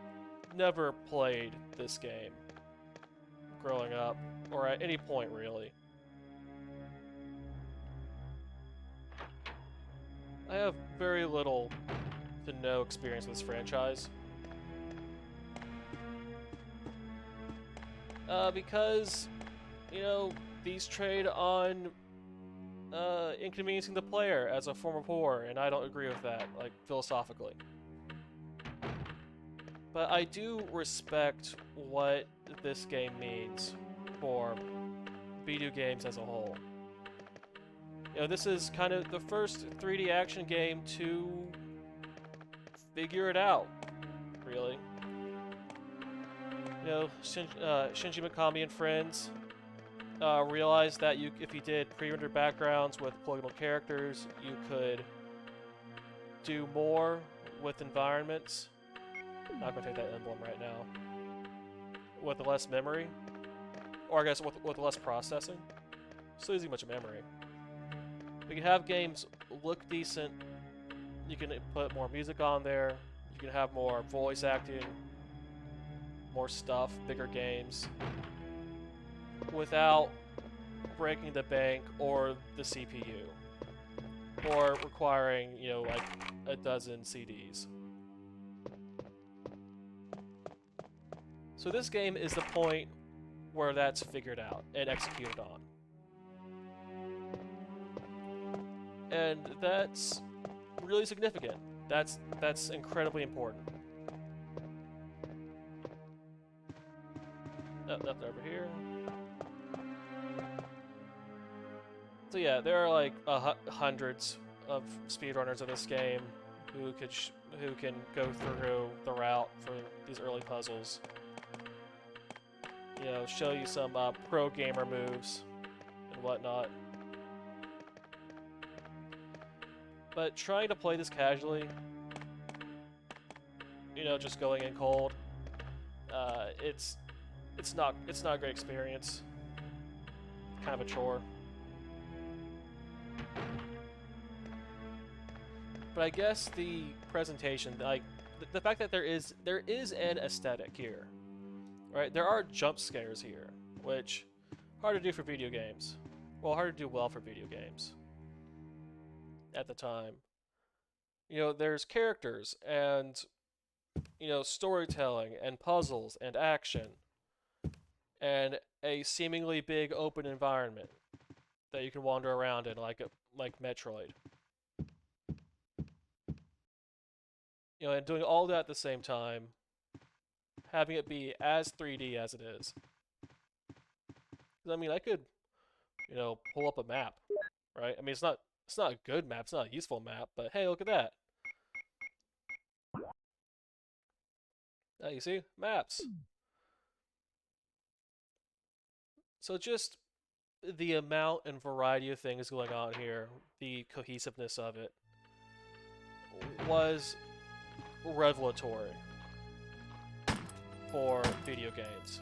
never played this game growing up, or at any point really. I have very little to no experience with this franchise. Because, you know, these trade on inconveniencing the player as a form of horror, and I don't agree with that, like, philosophically. But I do respect what this game means for video games as a whole. You know, this is kind of the first 3D action game to figure it out, really. You know, Shinji Mikami and friends realized that if you did pre-rendered backgrounds with polygonal characters, you could do more with environments. Not gonna take that emblem right now. With less memory, or I guess with less processing. Still using much memory. You can have games look decent. You can put more music on there. You can have more voice acting, more stuff, bigger games, without breaking the bank or the CPU, or requiring, you know, like a dozen CDs. So this game is the point where that's figured out and executed on. And that's really significant. That's incredibly important. Left over here. So yeah, there are like hundreds of speedrunners of this game who can go through the route for these early puzzles. You know, show you some pro gamer moves and whatnot. But trying to play this casually, you know, just going in cold, it's not a great experience. Kind of a chore. But I guess the presentation, like the fact that there is an aesthetic here, right? There are jump scares here, which hard to do for video games. Well, hard to do well for video games at the time. You know, there's characters and, you know, storytelling and puzzles and action and a seemingly big open environment that you can wander around in like Metroid. You know, and doing all that at the same time, having it be as 3D as it is. 'Cause, I mean, I could, you know, pull up a map, right? I mean, it's not a good map, it's not a useful map, but hey, look at that. You see? Maps. So just the amount and variety of things going on here, the cohesiveness of it, was revelatory for video games.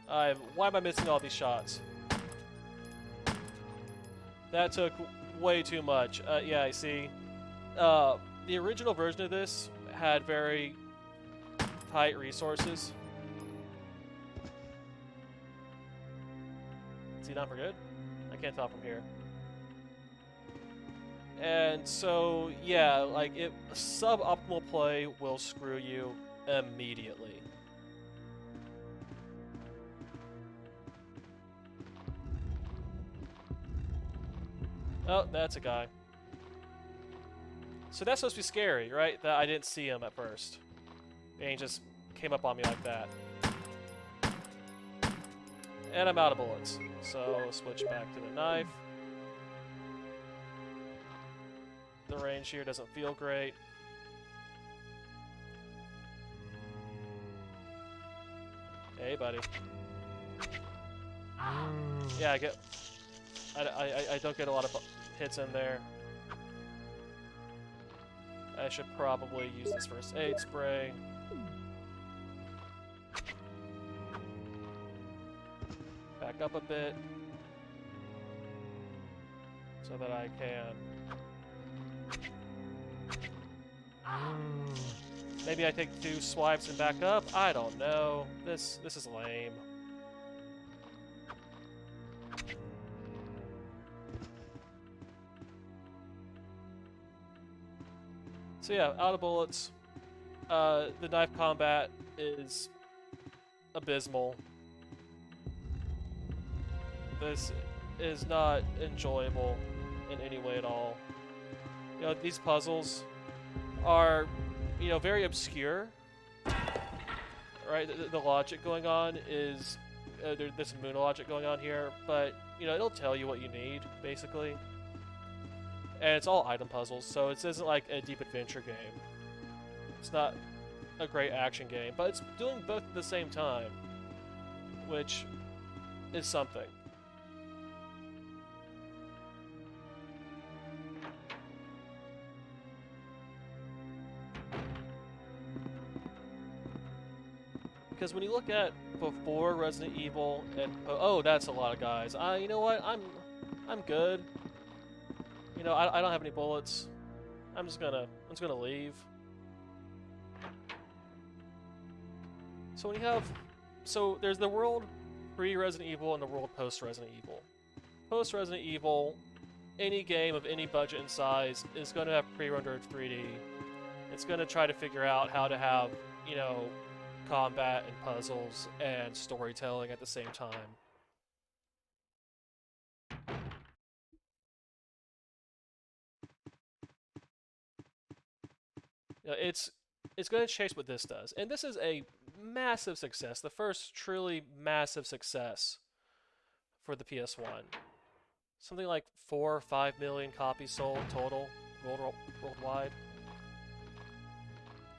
Why am I missing all these shots? That took way too much. Yeah, I see. The original version of this had very tight resources. Is he not for good? I can't tell from here. And so, yeah, like, suboptimal play will screw you immediately. Oh, that's a guy. So that's supposed to be scary, right? That I didn't see him at first. And he just came up on me like that. And I'm out of bullets. So switch back to the knife. The range here doesn't feel great. Hey, buddy. Yeah, I don't get a lot of hits in there. I should probably use this first aid spray. Back up a bit so that I can. Maybe I take 2 swipes and back up. I don't know. This is lame. So yeah, out of bullets. The knife combat is abysmal. This is not enjoyable in any way at all. You know, these puzzles are, you know, very obscure. Right? The logic going on is there's some moon logic going on here, but you know, it'll tell you what you need basically. And it's all item puzzles, so it isn't like a deep adventure game. It's not a great action game, but it's doing both at the same time, which is something. Because when you look at before Resident Evil and oh, that's a lot of guys. You know what? I'm good. You know, I don't have any bullets. I'm just gonna leave. So when you have, there's the world pre-Resident Evil and the world post-Resident Evil. Post-Resident Evil, any game of any budget and size is going to have pre-rendered 3D. It's going to try to figure out how to have, you know, combat and puzzles and storytelling at the same time. You know, it's going to chase what this does, and this is a massive success. The first truly massive success for the PS1. Something like 4 or 5 million copies sold total worldwide.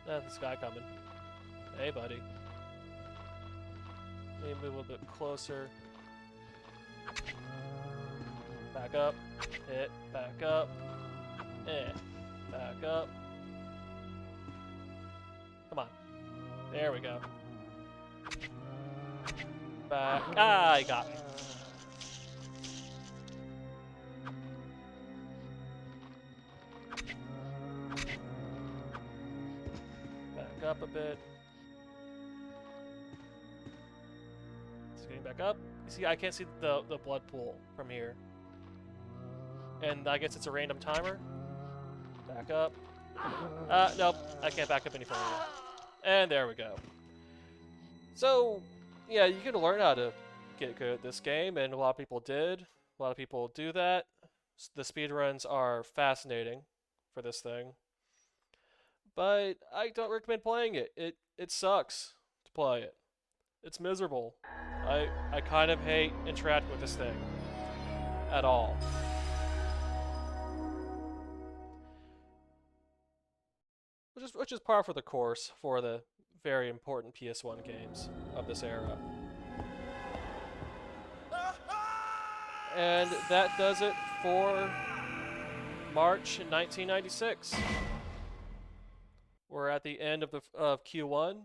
This guy coming. Hey, buddy. Maybe move a little bit closer. Back up. Hit. Back up. Back up. Come on. There we go. Back. He got me. Back up a bit. It's getting back up. You see, I can't see the blood pool from here. And I guess it's a random timer. Back up. Nope. I can't back up any further. And there we go. So, yeah, you can learn how to get good at this game, and a lot of people did. A lot of people do that. The speedruns are fascinating for this thing, but I don't recommend playing it. It sucks to play it. It's miserable. I kind of hate interacting with this thing at all. Which is par for the course for the very important PS1 games of this era. And that does it for March 1996. We're at the end of Q1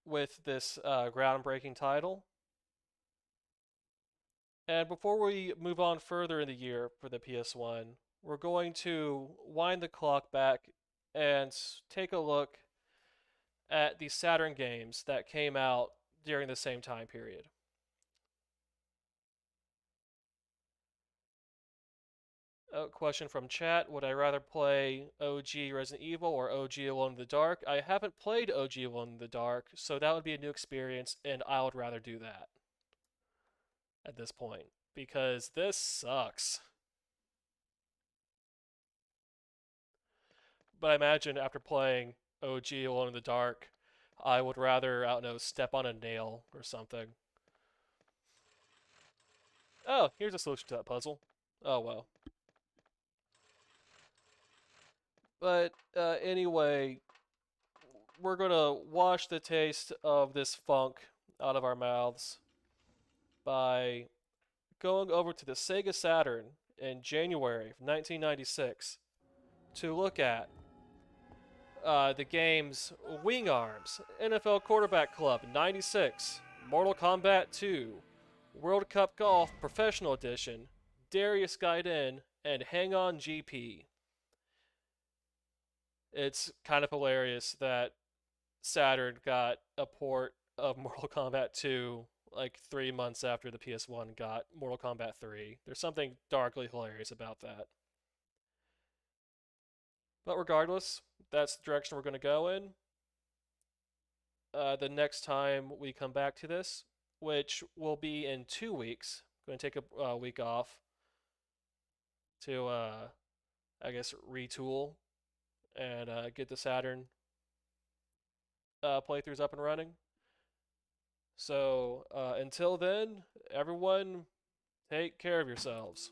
with this groundbreaking title. And before we move on further in the year for the PS1, we're going to wind the clock back and take a look at the Saturn games that came out during the same time period. A question from chat: would I rather play OG Resident Evil or OG Alone in the Dark? I haven't played OG Alone in the Dark, so that would be a new experience, and I would rather do that at this point, because this sucks. But I imagine after playing OG Alone in the Dark, I would rather, I don't know, step on a nail or something. Oh, here's a solution to that puzzle. Oh well. But anyway, we're gonna wash the taste of this funk out of our mouths by going over to the Sega Saturn in January of 1996 to look at the games Wing Arms, NFL Quarterback Club 96, Mortal Kombat 2, World Cup Golf Professional Edition, Darius Gaiden, and Hang On GP. It's kind of hilarious that Saturn got a port of Mortal Kombat 2 like 3 months after the PS1 got Mortal Kombat 3. There's something darkly hilarious about that. But regardless, that's the direction we're going to go in. The next time we come back to this, which will be in 2 weeks, I'm going to take a week off to, I guess, retool and get the Saturn playthroughs up and running. So until then, everyone, take care of yourselves.